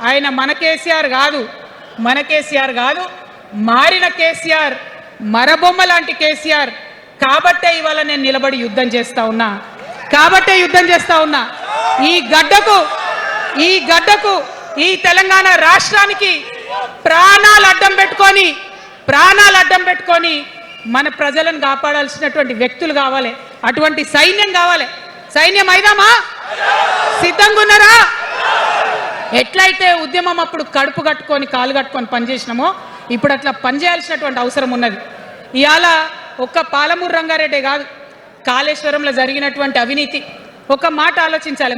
[SPEAKER 1] ఆయన మన కేసీఆర్ కాదు, మారిన కేసీఆర్, మరబొమ్మ లాంటి కేసీఆర్. కాబట్టే ఇవాళ నేను నిలబడి యుద్ధం చేస్తా ఉన్నా. ఈ గడ్డకు ఈ తెలంగాణ రాష్ట్రానికి ప్రాణాలు అడ్డం పెట్టుకొని మన ప్రజలను కాపాడాల్సినటువంటి వ్యక్తులు కావాలి, అటువంటి సైన్యం కావాలి. సైన్యం అయిదామా? సిద్ధంగా ఉన్నారా? ఎట్లయితే ఉద్యమం అప్పుడు కడుపు కట్టుకొని కాలు కట్టుకొని పనిచేసినామో ఇప్పుడు అట్లా పనిచేయాల్సినటువంటి అవసరం ఉన్నది. ఇవాళ ఒక్క పాలమూరు రంగారెడ్డి కాదు, కాళేశ్వరంలో జరిగినటువంటి అవినీతి. ఒక మాట ఆలోచించాలి.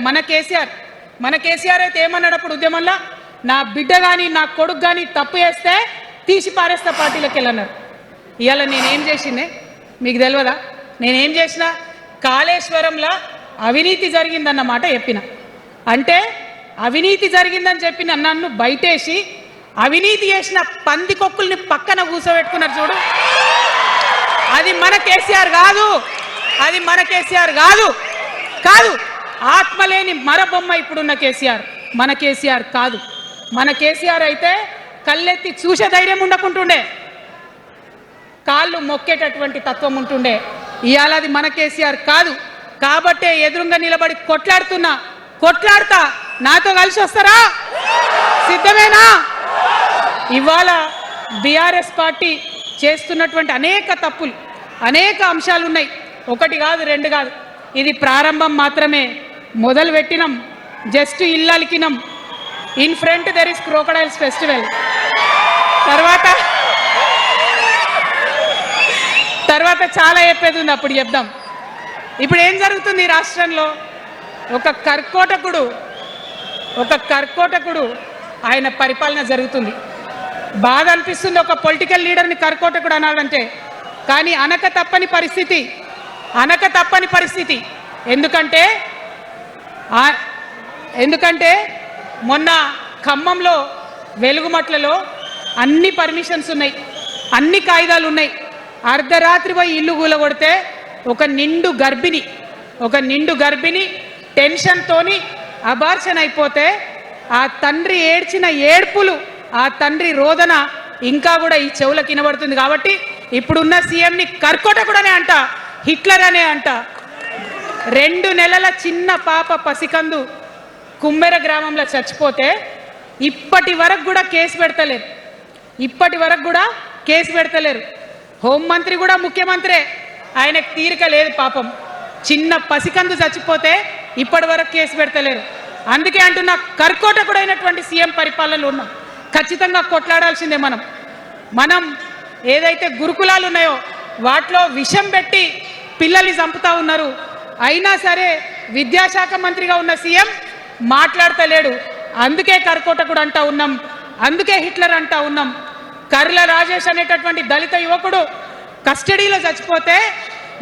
[SPEAKER 1] మన కేసీఆర్ అయితే ఏమన్నాడు అప్పుడు ఉద్యమంలో? నా బిడ్డ కానీ నా కొడుకు కానీ తప్పు చేస్తే తీసి పారేస్తా పార్టీలోకి వెళ్ళన్నారు. ఇవాళ నేనేం చేసిందే మీకు తెలియదా? నేనేం చేసిన? కాళేశ్వరంలో అవినీతి జరిగిందన్నమాట చెప్పిన. అంటే అవినీతి జరిగిందని చెప్పిన నన్ను బయటేసి అవినీతి చేసిన పందికొక్కుల్ని పక్కన కూర్చోబెట్టుకున్నారు చూడు. అది మన కేసీఆర్ కాదు. ఆత్మలేని మరబొమ్మ ఇప్పుడున్న కేసీఆర్. మన కేసీఆర్ కాదు. మన కేసీఆర్ అయితే కళ్ళెత్తి చూసే ధైర్యం ఉండకుంటుండే, కాళ్ళు మొక్కేటటువంటి తత్వం ఉంటుండే. ఇవాళ అది మన కేసీఆర్ కాదు. కాబట్టే ఎదురుగా నిలబడి కొట్లాడతా. నాతో కలిసి వస్తారా? సిద్ధమేనా? ఇవాళ బీఆర్ఎస్ పార్టీ చేస్తున్నటువంటి అనేక తప్పులు, అనేక అంశాలు ఉన్నాయి. ఒకటి కాదు, రెండు కాదు. ఇది ప్రారంభం మాత్రమే. మొదలు పెట్టినాం, జస్ట్ ఇల్లలికినాం. In front there is crocodiles festival. తర్వాత చాలా చెప్పేది ఉంది, అప్పుడు చెప్దాం. ఇప్పుడు ఏం జరుగుతుంది ఈ రాష్ట్రంలో? ఒక కర్కోటకుడు ఆయన పరిపాలన జరుగుతుంది. బాధ అనిపిస్తుంది ఒక పొలిటికల్ లీడర్ని కర్కోటకుడు అనాలంటే. కానీ అనక తప్పని పరిస్థితి. ఎందుకంటే మొన్న ఖమ్మంలో వెలుగుమట్లలో అన్ని పర్మిషన్స్ ఉన్నాయి, అన్ని కాయిదాలు ఉన్నాయి. అర్ధరాత్రి పోయి ఇల్లు కూలగొడితే ఒక నిండు గర్భిణి టెన్షన్తోని అబార్షన్ అయిపోతే ఆ తండ్రి ఏడ్చిన ఏడ్పులు, ఆ తండ్రి రోదన ఇంకా కూడా ఈ చెవులకు వినబడుతుంది. కాబట్టి ఇప్పుడున్న సీఎంని కర్కోటకుడనే అంట, హిట్లర్ అనే అంట. 2 నెలల చిన్న పాప పసికందు కుమ్మెర గ్రామంలో చచ్చిపోతే ఇప్పటి వరకు కూడా కేసు పెడతలేరు. హోంమంత్రి కూడా ముఖ్యమంత్రే, ఆయనకు తీరిక లేదు పాపం. చిన్న పసికందు చచ్చిపోతే ఇప్పటి వరకు కేసు పెడతలేరు. అందుకే అంటున్నా, కర్కోటకుడైనటువంటి సీఎం పరిపాలనలో ఉన్నాం. ఖచ్చితంగా కొట్లాడాల్సిందే. మనం ఏదైతే గురుకులాలు ఉన్నాయో వాటిలో విషం పెట్టి పిల్లల్ని చంపుతా ఉన్నారు. అయినా సరే విద్యాశాఖ మంత్రిగా ఉన్న సీఎం మాట్లాడతలేడు. అందుకే కర్కోటకుడు అంటా ఉన్నాం, అందుకే హిట్లర్ అంటా ఉన్నాం. కర్ల రాజేష్ అనేటటువంటి దళిత యువకుడు కస్టడీలో చచ్చిపోతే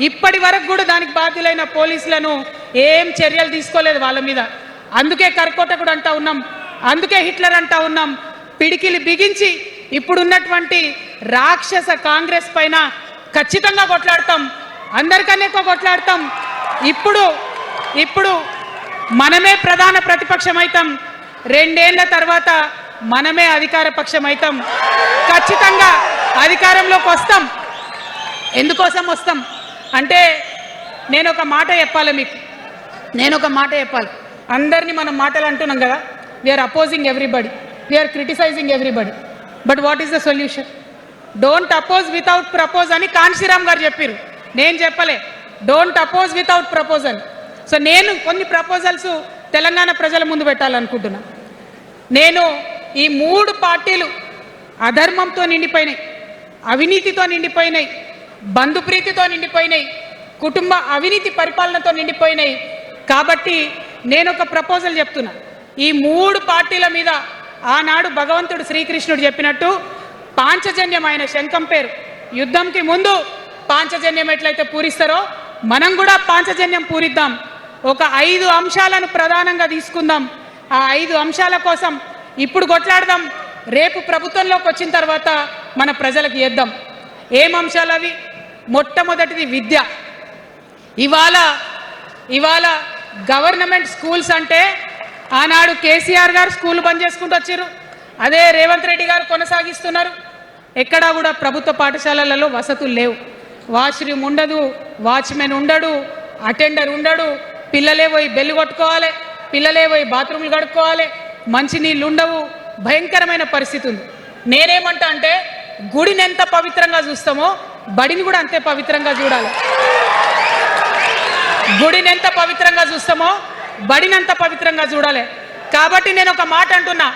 [SPEAKER 1] ఇప్పటి వరకు కూడా దానికి బాధ్యులైన పోలీసులను ఏం చర్యలు తీసుకోలేదు వాళ్ళ మీద. అందుకే కర్కోటకుడు అంటా ఉన్నాం, అందుకే హిట్లర్ అంటా ఉన్నాం. పిడికిలి బిగించి ఇప్పుడున్నటువంటి రాక్షస కాంగ్రెస్ పైన ఖచ్చితంగా కొట్లాడతాం, అందరికన్నా ఎక్కువ కొట్లాడతాం. ఇప్పుడు మనమే ప్రధాన ప్రతిపక్షం అవుతాం, 2 ఏళ్ల తర్వాత మనమే అధికార పక్షం అవుతాం. ఖచ్చితంగా అధికారంలోకి వస్తాం. ఎందుకోసం వస్తాం అంటే నేను ఒక మాట చెప్పాలి మీకు, అందరినీ మనం మాటలు అంటున్నాం కదా, we are opposing everybody, we are criticising everybody, but what is the solution? Don't oppose without propose అని కాన్షీరామ్ గారు చెప్పారు, నేను చెప్పలే. Don't oppose without proposal. So నేను కొన్ని ప్రపోజల్స్ తెలంగాణ ప్రజల ముందు పెట్టాలనుకుంటున్నా. నేను ఈ 3 పార్టీలు అధర్మంతో నిండిపోయినాయి, అవినీతితో నిండిపోయినాయి, బంధుప్రీతితో నిండిపోయినాయి, కుటుంబ అవినీతి పరిపాలనతో నిండిపోయినాయి. కాబట్టి నేను ఒక ప్రపోజల్ చెప్తున్నా. ఈ 3 పార్టీల మీద ఆనాడు భగవంతుడు శ్రీకృష్ణుడు చెప్పినట్టు పాంచజన్యం, ఆయన శంఖం పేరు, యుద్ధంకి ముందు పాంచజన్యం ఎట్లయితే పూరిస్తారో మనం కూడా పాంచజన్యం పూరిద్దాం. ఒక 5 అంశాలను ప్రధానంగా తీసుకుందాం. ఆ 5 అంశాల కోసం ఇప్పుడు కొట్లాడదాం, రేపు ప్రభుత్వంలోకి వచ్చిన తర్వాత మన ప్రజలకు ఇద్దాం. ఏం అంశాలు అవి? మొట్టమొదటిది విద్య. ఇవాళ గవర్నమెంట్ స్కూల్స్ అంటే ఆనాడు కేసీఆర్ గారు స్కూల్ బంద్ చేసుకుంటూ వచ్చారు, అదే రేవంత్ రెడ్డి గారు కొనసాగిస్తున్నారు. ఎక్కడా కూడా ప్రభుత్వ పాఠశాలలలో వసతులు లేవు. వాష్రూమ్ ఉండదు, వాచ్మెన్ ఉండడు, అటెండర్ ఉండడు, పిల్లలే పోయి బెల్లు కొట్టుకోవాలి, పిల్లలే పోయి బాత్రూమ్లు కడుక్కోవాలి, మంచినీళ్ళు ఉండవు, భయంకరమైన పరిస్థితి ఉంది. నేనేమంటా అంటే గుడిని ఎంత పవిత్రంగా చూస్తామో బడిని కూడా అంతే పవిత్రంగా చూడాలి. గుడిని ఎంత పవిత్రంగా చూస్తామో బడిని అంత పవిత్రంగా చూడాలి. కాబట్టి నేను ఒక మాట అంటున్నా,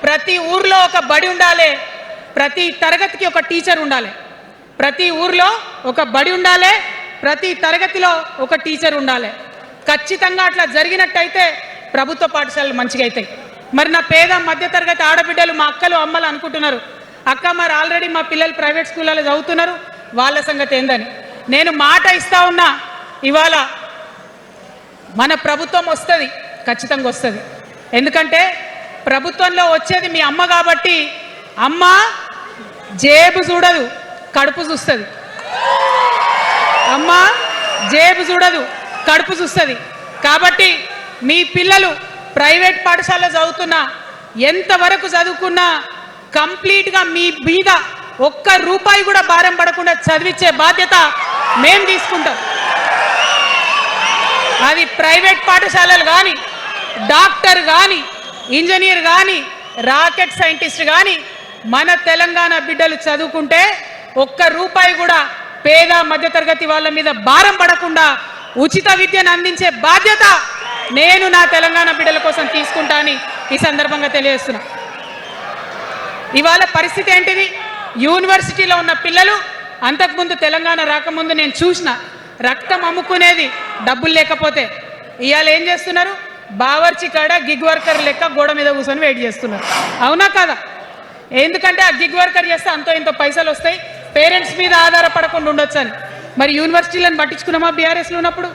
[SPEAKER 1] ప్రతి ఊర్లో ఒక బడి ఉండాలి, ప్రతి తరగతికి ఒక టీచర్ ఉండాలి. ప్రతి ఊర్లో ఒక బడి ఉండాలి, ప్రతి తరగతిలో ఒక టీచర్ ఉండాలి. ఖచ్చితంగా అట్లా జరిగినట్టయితే ప్రభుత్వ పాఠశాలలు మంచిగా అవుతాయి. మరి నా పేద మధ్యతరగతి ఆడబిడ్డలు, మా అక్కలు అమ్మలు అనుకుంటున్నారు, అక్క మరి ఆల్రెడీ మా పిల్లలు ప్రైవేట్ స్కూళ్ళలో చదువుతున్నారు, వాళ్ళ సంగతి ఏందని. నేను మాట ఇస్తా ఉన్నా, ఇవాళ మన ప్రభుత్వం వస్తుంది, ఖచ్చితంగా వస్తుంది. ఎందుకంటే ప్రభుత్వంలో వచ్చేది మీ అమ్మ కాబట్టి, అమ్మ జేబు చూడదు, కడుపు చూస్తుంది. అమ్మ జేబు చూడదు, కడుపు చూస్తుంది. కాబట్టి మీ పిల్లలు ప్రైవేట్ పాఠశాలలో చదువుతున్నా, ఎంతవరకు చదువుకున్నా కంప్లీట్గా మీ మీద ఒక్క రూపాయి కూడా భారం పడకుండా చదివించే బాధ్యత మేము తీసుకుంటాం. అది ప్రైవేట్ పాఠశాలలు కానీ, డాక్టర్ కానీ, ఇంజనీర్ కానీ, రాకెట్ సైంటిస్ట్ కానీ మన తెలంగాణ బిడ్డలు చదువుకుంటే ఒక్క రూపాయి కూడా పేద మధ్యతరగతి వాళ్ళ మీద భారం పడకుండా ఉచిత విద్యను అందించే బాధ్యత నేను నా తెలంగాణ బిడ్డల కోసం తీసుకుంటా అని ఈ సందర్భంగా తెలియజేస్తున్నా. ఇవాళ పరిస్థితి ఏంటిది? యూనివర్సిటీలో ఉన్న పిల్లలు అంతకుముందు తెలంగాణ రాకముందు నేను చూసిన రక్తం అమ్ముకునేది డబ్బులు లేకపోతే. ఇవాళ ఏం చేస్తున్నారు? బావర్చి కాడ గిగ్ వర్కర్ లెక్క గోడ మీద కూర్చొని వెయిట్ చేస్తున్నారు. అవునా కదా? ఎందుకంటే ఆ గిగ్ వర్కర్ చేస్తే అంతో ఇంతో పైసలు వస్తాయి, పేరెంట్స్ మీద ఆధారపడకుండా ఉండొచ్చు అని. మరి యూనివర్సిటీలను పట్టించుకున్నామా? బీఆర్ఎస్లో ఉన్నప్పుడు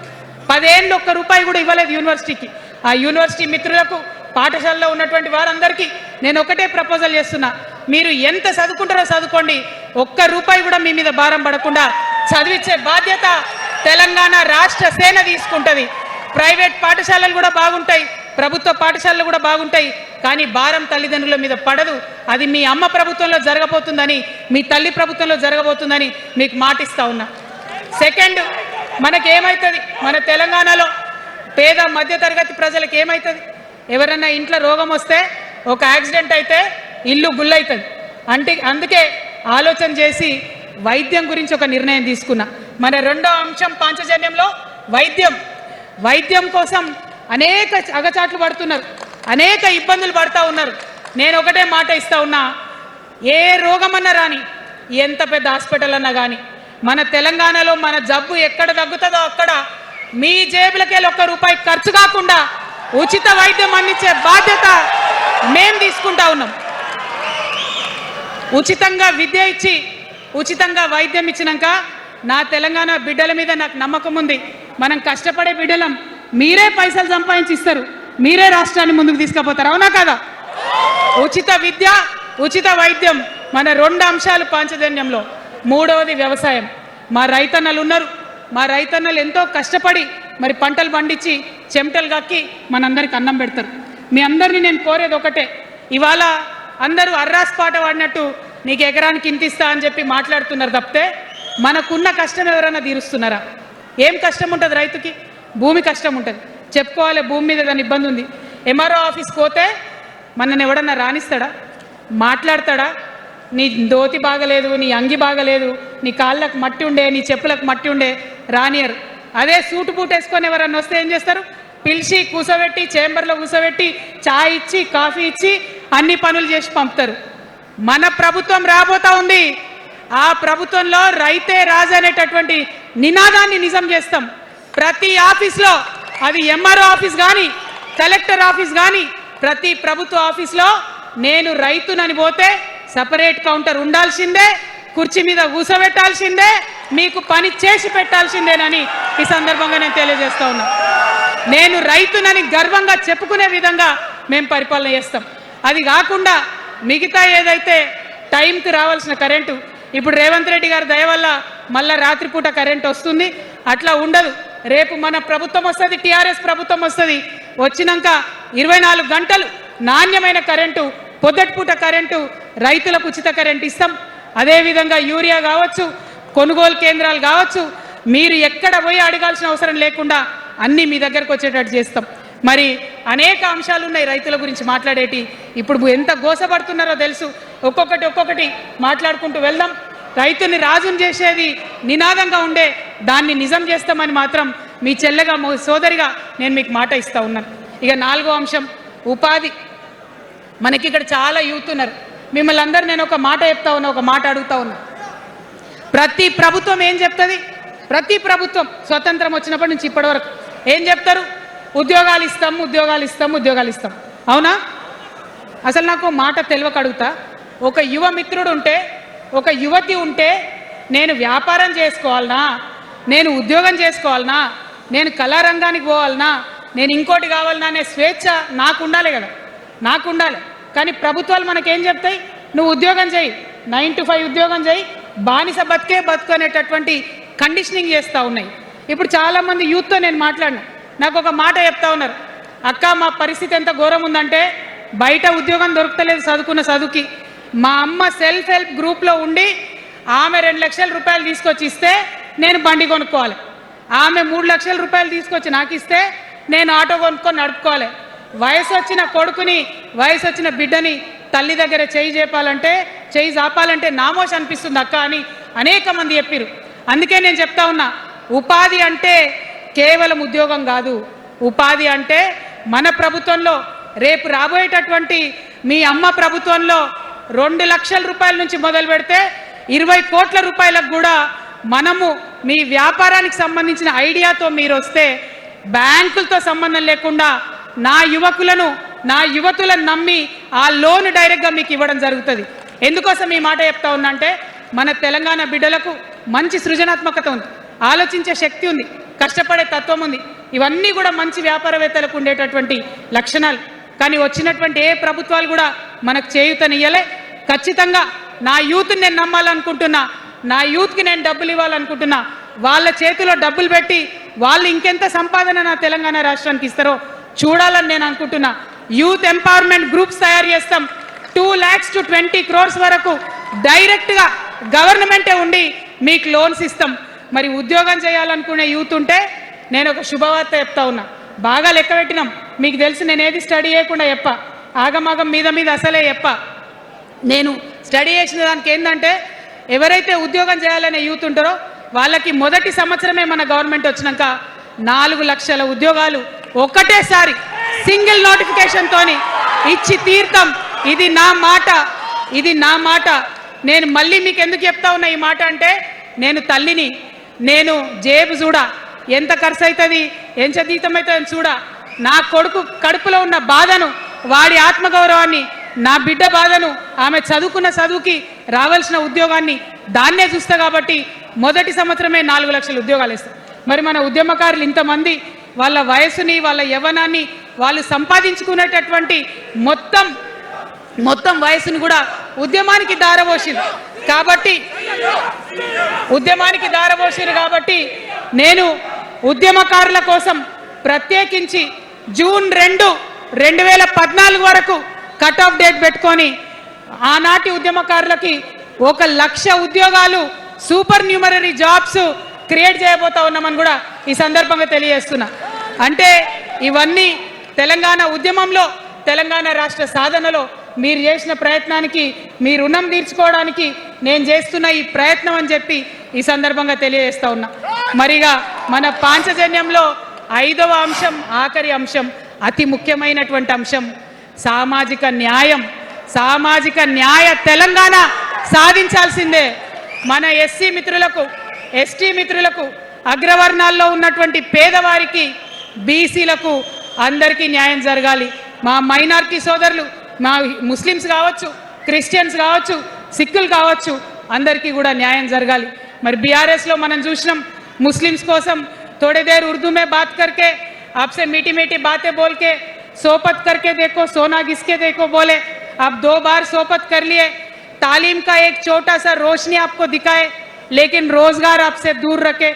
[SPEAKER 1] 10 ఏళ్ళు ఒక్క రూపాయి కూడా ఇవ్వలేదు యూనివర్సిటీకి. ఆ యూనివర్సిటీ మిత్రులకు, పాఠశాలలో ఉన్నటువంటి వారందరికీ నేను ఒకటే ప్రపోజల్ చేస్తున్నా, మీరు ఎంత చదువుకుంటారో చదువుకోండి, ఒక్క రూపాయి కూడా మీ మీద భారం పడకుండా చదివించే బాధ్యత తెలంగాణ రాష్ట్ర సేన తీసుకుంటుంది. ప్రైవేట్ పాఠశాలలు కూడా బాగుంటాయి, ప్రభుత్వ పాఠశాలలు కూడా బాగుంటాయి, కానీ భారం తల్లిదండ్రుల మీద పడదు. అది మీ అమ్మ ప్రభుత్వంలో జరగబోతుందని, మీ తల్లి ప్రభుత్వంలో జరగబోతుందని మీకు మాటిస్తా ఉన్నా. సెకండ్, మనకేమవుతుంది? మన తెలంగాణలో పేద మధ్యతరగతి ప్రజలకు ఏమవుతుంది? ఎవరన్నా ఇంట్లో రోగం వస్తే, ఒక యాక్సిడెంట్ అయితే ఇల్లు గుల్లవుతుంది. అందుకే ఆలోచన చేసి వైద్యం గురించి ఒక నిర్ణయం తీసుకున్నా. మన రెండో అంశం పాంచజన్యంలో వైద్యం కోసం అనేక అగచాట్లు పడుతున్నారు, అనేక ఇబ్బందులు పడుతూ ఉన్నారు. నేను ఒకటే మాట ఇస్తా ఉన్నా, ఏ రోగమన్నా రాని, ఎంత పెద్ద హాస్పిటల్ అన్నా కానీ, మన తెలంగాణలో మన జబ్బు ఎక్కడ తగ్గుతుందో అక్కడ మీ జేబులకెళ్ళి ₹1 ఖర్చు కాకుండా ఉచిత వైద్యం అందించే బాధ్యత మేం తీసుకుంటా ఉన్నాం. ఉచితంగా విద్య ఇచ్చి ఉచితంగా వైద్యం ఇచ్చినాక నా తెలంగాణ బిడ్డల మీద నాకు నమ్మకం ఉంది. మనం కష్టపడే బిడ్డలం, మీరే పైసలు సంపాదించి ఇస్తారు, మీరే రాష్ట్రాన్ని ముందుకు తీసుకుపోతారు. అవునా కదా? ఉచిత విద్య, ఉచిత వైద్యం మన 2 అంశాలు పాంచజన్యంలో. 3వది వ్యవసాయం. మా రైతన్నలు ఉన్నారు, మా రైతన్నలు ఎంతో కష్టపడి మరి పంటలు పండించి చెమటలు కక్కి మనందరికి అన్నం పెడతారు. మీ అందరినీ నేను కోరేది ఒకటే, ఇవాళ అందరూ అర్రాస్ పాట వాడినట్టు నీకు ఎకరానికి ఇంత ఇస్తా అని చెప్పి మాట్లాడుతున్నారు తప్పితే మనకున్న కష్టం ఎవరైనా తీరుస్తున్నారా? ఏం కష్టం ఉంటుంది రైతుకి? భూమి కష్టం ఉంటుంది, చెప్పుకోవాలి. భూమి మీద దాని ఇబ్బంది ఉంది. ఎంఆర్ఓ ఆఫీస్కి పోతే మనని ఎవడన్నా రాణిస్తాడా? మాట్లాడతాడా? నీ దోతి బాగలేదు, నీ అంగి బాగలేదు, నీ కాళ్ళకు మట్టి ఉండే, నీ చెప్పులకు మట్టి ఉండే రానియరు. అదే సూటు బూట్ వేసుకొని ఎవరన్నా వస్తే ఏం చేస్తారు? పిలిచి కూసోబెట్టి, చేంబర్లో కూసోబెట్టి, చాయ్ ఇచ్చి, కాఫీ ఇచ్చి అన్ని పనులు చేసి పంపుతారు. మన ప్రభుత్వం రాబోతా ఉంది. ఆ ప్రభుత్వంలో రైతే రాజు అనేటటువంటి నినాదాన్ని నిజం చేస్తాం. ప్రతి ఆఫీస్లో, అది ఎంఆర్ఓ ఆఫీస్ కానీ, కలెక్టర్ ఆఫీస్ కానీ, ప్రతి ప్రభుత్వ ఆఫీస్లో నేను రైతునని పోతే సపరేట్ కౌంటర్ ఉండాల్సిందే, కుర్చీ మీద కూసోబెట్టాల్సిందే, మీకు పని చేసి పెట్టాల్సిందేనని ఈ సందర్భంగా నేను తెలియజేస్తా ఉన్నా. నేను రైతునని గర్వంగా చెప్పుకునే విధంగా మేము పరిపాలన చేస్తాం. అది కాకుండా మిగతా ఏదైతే టైంకి రావాల్సిన కరెంటు, ఇప్పుడు రేవంత్ రెడ్డి గారి దయ వల్ల మళ్ళీ రాత్రిపూట కరెంట్ వస్తుంది. అట్లా ఉండదు. రేపు మన ప్రభుత్వం వస్తుంది, టీఆర్ఎస్ ప్రభుత్వం వస్తుంది. వచ్చినాక 24 గంటలు నాణ్యమైన కరెంటు, పొద్దుటిపూట కరెంటు, రైతులకు ఉచిత కరెంట్ ఇస్తాం. అదేవిధంగా యూరియా కావచ్చు, కొనుగోలు కేంద్రాలు కావచ్చు, మీరు ఎక్కడ పోయి అడగాల్సిన అవసరం లేకుండా అన్నీ మీ దగ్గరకు వచ్చేటట్టు చేస్తాం. మరి అనేక అంశాలు ఉన్నాయి రైతుల గురించి మాట్లాడేటి. ఇప్పుడు ఎంత గోసపడుతున్నారో తెలుసు. ఒక్కొక్కటి మాట్లాడుకుంటూ వెళ్దాం. రైతుని రాజుని చేసేది నినాదంగా ఉండే దాన్ని నిజం చేస్తామని మాత్రం మీ చెల్లెగా, సోదరిగా నేను మీకు మాట ఇస్తా ఉన్నాను. ఇక 4వ అంశం ఉపాధి. మనకి ఇక్కడ చాలా యూత్ ఉన్నారు. మిమ్మల్ని అందరూ నేను ఒక మాట చెప్తా ఉన్నా, ఒక మాట అడుగుతా ఉన్నా. ప్రతి ప్రభుత్వం ఏం చెప్తుంది? ప్రతి ప్రభుత్వం స్వతంత్రం వచ్చినప్పటి నుంచి ఇప్పటి వరకు ఏం చెప్తారు? ఉద్యోగాలు ఇస్తాం, ఉద్యోగాలు ఇస్తాం, ఉద్యోగాలు ఇస్తాం. అవునా? అసలు నాకు మాట తెలియక అడుగుతా. ఒక యువ మిత్రుడు ఉంటే, ఒక యువతి ఉంటే, నేను వ్యాపారం చేసుకోవాలనా, నేను ఉద్యోగం చేసుకోవాలనా, నేను కళారంగానికి పోవాలనా, నేను ఇంకోటి కావాలనా అనే స్వేచ్ఛ నాకు ఉండాలి కదా, నాకు ఉండాలి. కానీ ప్రభుత్వాలు మనకేం చెప్తాయి? నువ్వు ఉద్యోగం చేయి, 9 to 5 ఉద్యోగం చేయి, బానిస బతుకు అనేటటువంటి కండిషనింగ్ చేస్తూ ఉన్నాయి. ఇప్పుడు చాలామంది యూత్తో నేను మాట్లాడినా, నాకు ఒక మాట చెప్తా ఉన్నారు. అక్క, మా పరిస్థితి ఎంత ఘోరం ఉందంటే బయట ఉద్యోగం దొరుకుతలేదు చదువుకున్న చదువుకి. మా అమ్మ సెల్ఫ్ హెల్ప్ గ్రూప్లో ఉండి ఆమె 2 లక్షల రూపాయలు తీసుకొచ్చి ఇస్తే నేను బండి కొనుక్కోవాలి. ఆమె 3 లక్షల రూపాయలు తీసుకొచ్చి నాకు ఇస్తే నేను ఆటో కొనుక్కొని నడుపుకోవాలి. వయసు వచ్చిన కొడుకుని, వయసు వచ్చిన బిడ్డని తల్లి దగ్గర చేయి జాపాలంటే నామోష్ అనిపిస్తుంది అక్క అని అనేక మంది చెప్పారు. అందుకే నేను చెప్తా ఉన్నా, ఉపాధి అంటే కేవలం ఉద్యోగం కాదు. ఉపాధి అంటే మన ప్రభుత్వంలో, రేపు రాబోయేటటువంటి మీ అమ్మ ప్రభుత్వంలో 2 లక్షల రూపాయల నుంచి మొదలు పెడితే 20 కోట్ల రూపాయలకు కూడా మనము మీ వ్యాపారానికి సంబంధించిన ఐడియాతో మీరు వస్తే బ్యాంకులతో సంబంధం లేకుండా నా యువకులను, నా యువతులను నమ్మి ఆ లోన్ డైరెక్ట్గా మీకు ఇవ్వడం జరుగుతుంది. ఎందుకోసం ఈ మాట చెప్తా ఉన్నా అంటే, మన తెలంగాణ బిడ్డలకు మంచి సృజనాత్మకత ఉంది, ఆలోచించే శక్తి ఉంది, కష్టపడే తత్వం ఉంది. ఇవన్నీ కూడా మంచి వ్యాపారవేత్తలకు ఉండేటటువంటి లక్షణాలు. కానీ వచ్చినటువంటి ఏ ప్రభుత్వాలు కూడా మనకు చేయూతనియ్యలే. ఖచ్చితంగా నా యూత్ని నేను నమ్మాలనుకుంటున్నా, నా యూత్కి నేను డబ్బులు ఇవ్వాలనుకుంటున్నా. వాళ్ళ చేతిలో డబ్బులు పెట్టి వాళ్ళు ఇంకెంత సంపాదన నా తెలంగాణ రాష్ట్రానికి ఇస్తారో చూడాలని నేను అనుకుంటున్నా. యూత్ ఎంపవర్మెంట్ గ్రూప్స్ తయారు చేస్తాం. 2 lakhs to 20 crores వరకు డైరెక్ట్గా గవర్నమెంటే ఉండి మీకు లోన్స్ ఇస్తాం. మరి ఉద్యోగం చేయాలనుకునే యూత్ ఉంటే నేను ఒక శుభవార్త చెప్తా ఉన్నా. బాగా లెక్క పెట్టినాం. మీకు తెలిసి నేను ఏది స్టడీ చేయకుండా చెప్పా, ఆగమాగం మీద అసలే చెప్పా. నేను స్టడీ చేసిన దానికి ఏంటంటే, ఎవరైతే ఉద్యోగం చేయాలనే యూత్ ఉంటారో వాళ్ళకి మొదటి సంవత్సరమే మన గవర్నమెంట్ వచ్చినాక 4 లక్షల ఉద్యోగాలు ఒక్కటేసారి సింగిల్ నోటిఫికేషన్ తోని ఇచ్చి తీర్థం. ఇది నా మాట, ఇది నా మాట. నేను మళ్ళీ మీకు ఎందుకు చెప్తా ఉన్నా ఈ మాట అంటే, నేను తల్లిని, నేను జేబు చూడా, ఎంత ఖర్చు అవుతుంది, ఎంత జీతం అవుతుంది చూడా. నా కొడుకు కడుపులో ఉన్న బాధను, వాడి ఆత్మగౌరవాన్ని, నా బిడ్డ బాధను, ఆమె చదువుకున్న చదువుకి రావాల్సిన ఉద్యోగాన్ని దాన్నే చూస్తా. కాబట్టి మొదటి సంవత్సరమే 4 లక్షల ఉద్యోగాలు ఇస్తాం. మరి మన ఉద్యమకారులు ఇంతమంది వాళ్ళ వయసుని, వాళ్ళ యవ్వనాన్ని వాళ్ళు సంపాదించుకునేటటువంటి మొత్తం వయసును కూడా ఉద్యమానికి దారపోసింది. కాబట్టి నేను ఉద్యమకారుల కోసం ప్రత్యేకించి జూన్ 2, 2014 వరకు కట్ ఆఫ్ డేట్ పెట్టుకొని ఆనాటి ఉద్యమకారులకి 1,00,000 ఉద్యోగాలు, సూపర్ న్యూమరరీ జాబ్స్ క్రియేట్ చేయబోతా ఉన్నామని కూడా ఈ సందర్భంగా తెలియజేస్తున్నా. అంటే ఇవన్నీ తెలంగాణ ఉద్యమంలో, తెలంగాణ రాష్ట్ర సాధనలో మీరు చేసిన ప్రయత్నానికి, మీ రుణం తీర్చుకోవడానికి నేను చేస్తున్న ఈ ప్రయత్నం అని చెప్పి ఈ సందర్భంగా తెలియజేస్తా ఉన్నా. మరిగా మన పాంచజన్యంలో 5వ అంశం, ఆఖరి అంశం, అతి ముఖ్యమైనటువంటి అంశం సామాజిక న్యాయం. సామాజిక న్యాయ తెలంగాణ సాధించాల్సిందే. మన ఎస్సీ మిత్రులకు, ఎస్టీ మిత్రులకు, అగ్రవర్ణాల్లో ఉన్నటువంటి పేదవారికి, బీసీలకు అందరికీ న్యాయం జరగాలి. మా మైనారిటీ సోదరులు, మా ముస్లిమ్స్ కావచ్చు, క్రిస్టియన్స్ కావచ్చు, సిక్కులు కావచ్చు, అందరికీ కూడా న్యాయం జరగాలి. మరి బీఆర్ఎస్లో మనం చూసినాం, ముస్లిమ్స్ కోసం थोड़ी देर उर्दू में बात करके, आपसे मीठी मीठी बातें बोल के, सोपत करके देखो, सोना घिसके देखो बोले. आप 2 बार सोपत कर लिए, तालीम का एक छोटा सा रोशनी आपको दिखाए, लेकिन रोजगार आपसे दूर रखे.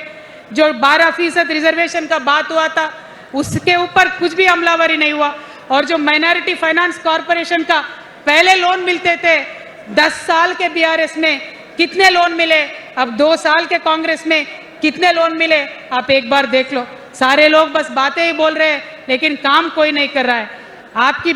[SPEAKER 1] जो 12% रिजर्वेशन का बात हुआ था, उसके ऊपर कुछ भी अमलावरी नहीं हुआ. और जो माइनॉरिटी फाइनेंस कॉरपोरेशन का पहले लोन मिलते थे, 10 साल के बीआरएस में कितने लोन मिले, अब 2 साल के कांग्रेस में कितने लोन मिले, आप एक बार देख लो. सारे लोग बस बातें ही बोल रहे हैं, लेकिन काम कोई नहीं कर रहा है. आपकी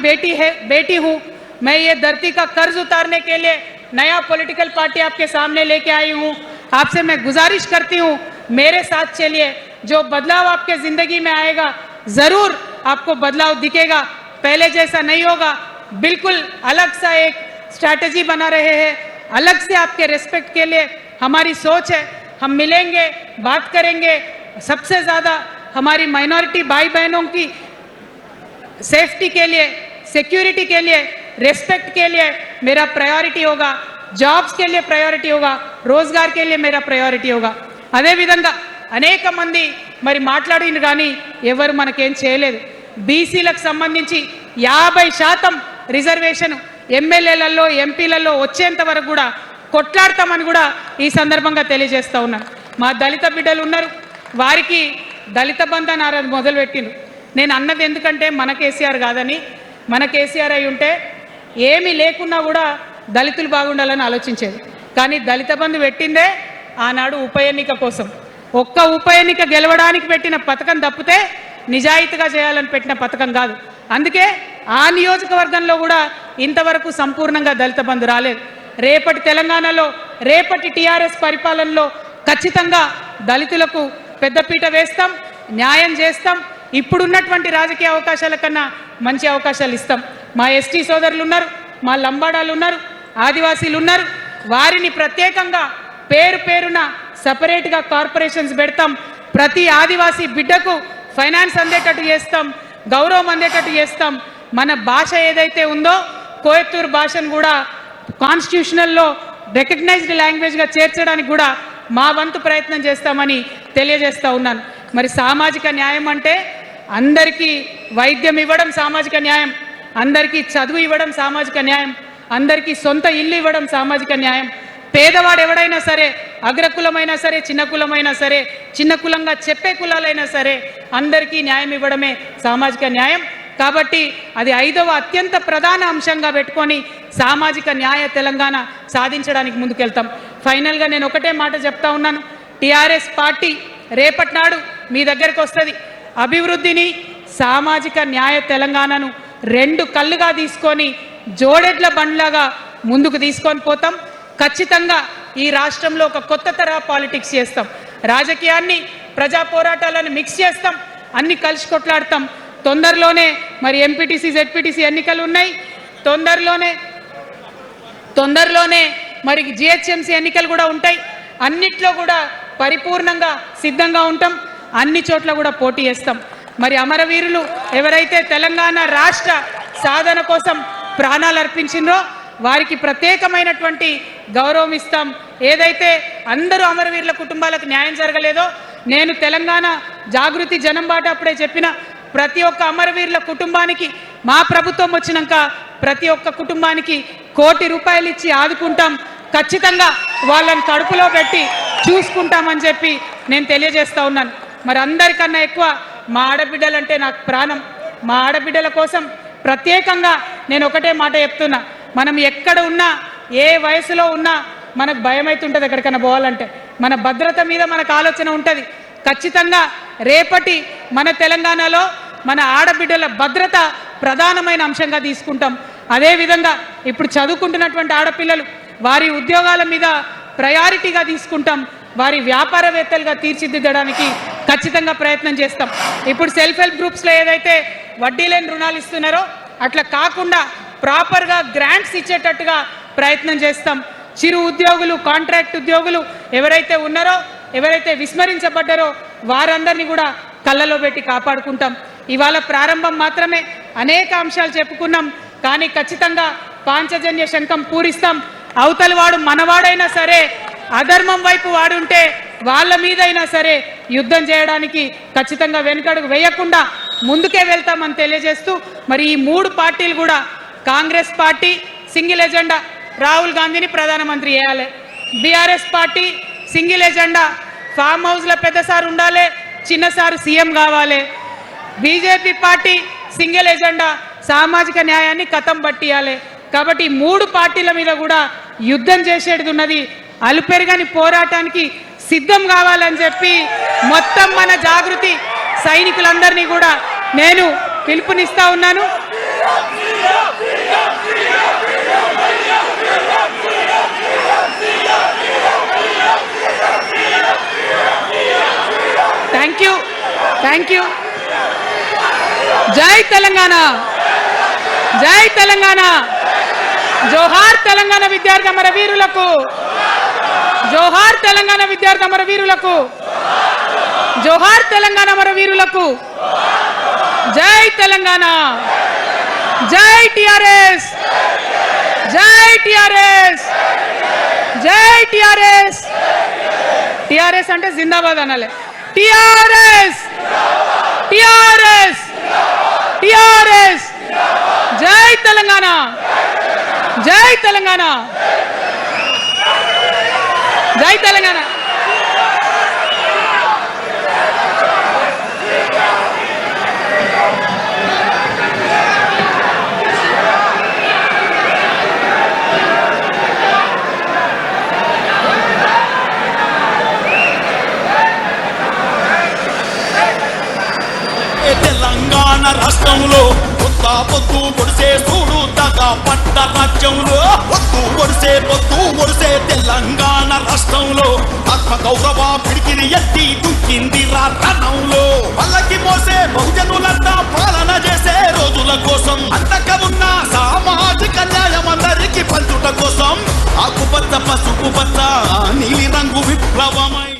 [SPEAKER 1] बेटी हूँ मैं, ये धरती का कर्ज उतारने के लिए नया पॉलिटिकल पार्टी आपके सामने लेके आई हूँ. आपसे मैं गुजारिश करती हूँ, मेरे साथ चलिए. जो बदलाव आपके जिंदगी में आएगा, जरूर आपको बदलाव दिखेगा. पहले जैसा नहीं होगा. बिल्कुल अलग सा एक स्ट्रैटेजी बना रहे हैं, अलग से आपके रिस्पेक्ट के लिए हमारी सोच है. हम मिलेंगे, बात करेंगे. सबसे ज़्यादा हमारी माइनॉरिटी भाई बहनों की सेफ्टी के लिए, सिक्योरिटी के लिए, रिस्पेक्ट के लिए मेरा प्रायोरिटी होगा. जॉब्स के लिए प्रायोरिटी होगा, रोजगार के लिए मेरा प्रायोरिटी होगा. అదే విధంగా అనేక మంది మరి మాట్లాడిన కానీ ఎవరు మనకేం చేయలేదు. బీసీలకు సంబంధించి 50% రిజర్వేషన్ ఎమ్మెల్యేలలో, ఎంపీలలో వచ్చేంత వరకు కూడా కొట్లాడతామని కూడా ఈ సందర్భంగా తెలియజేస్తా ఉన్నాను. మా దళిత బిడ్డలు ఉన్నారు, వారికి దళిత బంధు అని మొదలుపెట్టిండ్రు. నేను అన్నది ఎందుకంటే మన కేసీఆర్ కాదని, మన కేసీఆర్ అయి ఉంటే ఏమీ లేకున్నా కూడా దళితులు బాగుండాలని ఆలోచించేది. కానీ దళిత బంధు పెట్టిందే ఆనాడు ఉప ఎన్నిక కోసం. ఒక్క ఉప ఎన్నిక గెలవడానికి పెట్టిన పథకం తప్పితే నిజాయితీగా చేయాలని పెట్టిన పథకం కాదు. అందుకే ఆ నియోజకవర్గంలో కూడా ఇంతవరకు సంపూర్ణంగా దళిత బంధు రాలేదు. రేపటి తెలంగాణలో, రేపటి టీఆర్ఎస్ పరిపాలనలో ఖచ్చితంగా దళితులకు పెద్దపీట వేస్తాం, న్యాయం చేస్తాం. ఇప్పుడున్నటువంటి రాజకీయ అవకాశాల కన్నా మంచి అవకాశాలు ఇస్తాం. మా ఎస్టీ సోదరులు ఉన్నారు, మా లంబాడాలు ఉన్నారు, ఆదివాసీలు ఉన్నారు. వారిని ప్రత్యేకంగా పేరు పేరున సపరేట్గా కార్పొరేషన్స్ పెడతాం. ప్రతి ఆదివాసీ బిడ్డకు ఫైనాన్స్ అందేటట్టు చేస్తాం, గౌరవం అందేటట్టు చేస్తాం. మన భాష ఏదైతే ఉందో కోయత్తూరు భాషను కూడా కాన్స్టిట్యూషనల్లో రికగ్నైజ్డ్ లాంగ్వేజ్గా చేర్చడానికి కూడా మా వంతు ప్రయత్నం చేస్తామని తెలియజేస్తూ ఉన్నాను. మరి సామాజిక న్యాయం అంటే అందరికీ వైద్యం ఇవ్వడం సామాజిక న్యాయం, అందరికీ చదువు ఇవ్వడం సామాజిక న్యాయం, అందరికీ సొంత ఇల్లు ఇవ్వడం సామాజిక న్యాయం. పేదవాడు ఎవడైనా సరే, అగ్రకులమైనా సరే, చిన్న కులమైనా సరే, చిన్న కులంగా చెప్పే కులాలైనా సరే, అందరికీ న్యాయం ఇవ్వడమే సామాజిక న్యాయం. కాబట్టి అది 5వ అత్యంత ప్రధాన అంశంగా పెట్టుకొని సామాజిక న్యాయ తెలంగాణ సాధించడానికి ముందుకెళ్తాం. ఫైనల్గా నేను ఒకటే మాట చెప్తా ఉన్నాను. టీఆర్ఎస్ పార్టీ రేపటి నాడు మీ దగ్గరికి వస్తుంది. అభివృద్ధిని, సామాజిక న్యాయ తెలంగాణను 2 కళ్ళుగా తీసుకొని జోడెడ్ల బండ్లాగా ముందుకు తీసుకొని పోతాం. ఖచ్చితంగా ఈ రాష్ట్రంలో ఒక కొత్త తరహా పాలిటిక్స్ చేస్తాం. రాజకీయాన్ని, ప్రజా పోరాటాలను మిక్స్ చేస్తాం, అన్ని కలిసి కొట్లాడతాం. తొందరలోనే మరి ఎంపీటీసీ జెడ్పీటీసీ ఎన్నికలు ఉన్నాయి. తొందరలోనే మరి జిహెచ్ఎంసీ ఎన్నికలు కూడా ఉంటాయి. అన్నిట్లో కూడా పరిపూర్ణంగా సిద్ధంగా ఉంటాం. అన్ని చోట్ల కూడా పోటీ చేస్తాం. మరి అమరవీరులు ఎవరైతే తెలంగాణ రాష్ట్ర సాధన కోసం ప్రాణాలు అర్పించిండ్రో వారికి ప్రత్యేకమైనటువంటి గౌరవం ఇస్తాం. ఏదైతే అందరూ అమరవీరుల కుటుంబాలకు న్యాయం జరగలేదో, నేను తెలంగాణ జాగృతి జనం బాట అప్పుడే చెప్పిన, ప్రతి ఒక్క అమరవీరుల కుటుంబానికి మా ప్రభుత్వం వచ్చినాక ప్రతి ఒక్క కుటుంబానికి ₹1 ఇచ్చి ఆదుకుంటాం. ఖచ్చితంగా వాళ్ళని కడుపులో పెట్టి చూసుకుంటామని చెప్పి నేను తెలియజేస్తా ఉన్నాను. మరి అందరికన్నా ఎక్కువ మా ఆడబిడ్డలంటే నాకు ప్రాణం. మా ఆడబిడ్డల కోసం ప్రత్యేకంగా నేను ఒకటే మాట చెప్తున్నా, మనం ఎక్కడ ఉన్నా ఏ వయసులో ఉన్నా మనకు భయం అవుతుంటుంది ఎక్కడికైనా పోవాలంటే. మన భద్రత మీద మనకు ఆలోచన ఉంటుంది. ఖచ్చితంగా రేపటి మన తెలంగాణలో మన ఆడబిడ్డల భద్రత ప్రధానమైన అంశంగా తీసుకుంటాం. అదేవిధంగా ఇప్పుడు చదువుకుంటున్నటువంటి ఆడపిల్లలు వారి ఉద్యోగాల మీద ప్రయారిటీగా తీసుకుంటాం. వారి వ్యాపారవేత్తలుగా తీర్చిదిద్దడానికి ఖచ్చితంగా ప్రయత్నం చేస్తాం. ఇప్పుడు సెల్ఫ్ హెల్ప్ గ్రూప్స్లో ఏదైతే వడ్డీ లేని రుణాలు ఇస్తున్నారో అట్లా కాకుండా ప్రాపర్గా గ్రాంట్స్ ఇచ్చేటట్టుగా ప్రయత్నం చేస్తాం. చిరు ఉద్యోగులు, కాంట్రాక్ట్ ఉద్యోగులు ఎవరైతే ఉన్నారో, ఎవరైతే విస్మరించబడ్డారో వారందరినీ కూడా కళ్ళలో పెట్టి కాపాడుకుంటాం. ఇవాళ ప్రారంభం మాత్రమే, అనేక అంశాలు చెప్పుకున్నాం. కానీ ఖచ్చితంగా పాంచజన్య శంఖం పూరిస్తాం. అవతలి వాడు మనవాడైనా సరే, అధర్మం వైపు వాడుంటే వాళ్ళ మీదైనా సరే యుద్ధం చేయడానికి ఖచ్చితంగా వెనుకడుగు వేయకుండా ముందుకే వెళ్తామని తెలియజేస్తూ, మరి ఈ 3 పార్టీలు కూడా, Congress party single agenda Rahul గాంధీని ప్రధానమంత్రి చేయాలి, BRS party single agenda farm హౌస్లో పెద్దసారి ఉండాలి, చిన్నసారి సీఎం కావాలి, బీజేపీ పార్టీ సింగిల్ ఎజెండా సామాజిక న్యాయాన్ని కథం పట్టియాలి. కాబట్టి 3 పార్టీల మీద కూడా యుద్ధం చేసేది ఉన్నది. అలుపెరగని పోరాటానికి సిద్ధం కావాలని చెప్పి మొత్తం మన జాగృతి సైనికులందరినీ కూడా నేను పిలుపునిస్తా ఉన్నాను. Thank you. జై తెలంగాణ, జై తెలంగాణ. జోహార్ తెలంగాణ విద్యార్థి అమరవీరులకు, జోహార్ తెలంగాణ విద్యార్థి అమరవీరులకు, జోహార్ తెలంగాణ అమరవీరులకు. జై తెలంగాణ, జై టిఆర్ఎస్, జై టిఆర్ఎస్, జై టిఆర్ఎస్. టిఆర్ఎస్ అంటే జిందాబాద్ అనాలి. TRS, TRS, TRS. జై తెలంగాణ, జై తెలంగాణ, జై తెలంగాణ.
[SPEAKER 3] తెలంగాణ రాష్ట్రంలో పొద్దు పొడిసే చూడు దగా పట్ట రాజ్యంలో పొద్దు పొడిసే తెలంగాణ రాష్ట్రంలో ఆత్మ గౌరవ పిడికిని ఎత్తి దుక్కింది రణంలో వాళ్ళకి మోసే బహుజనులంతా పాలన చేసే రోజుల కోసం అంతక ఉన్న సామాజిక న్యాయం అందరికి పంచుట కోసం ఆకుపచ్చ పసుపు పచ్చ నీలి రంగు విప్లవమై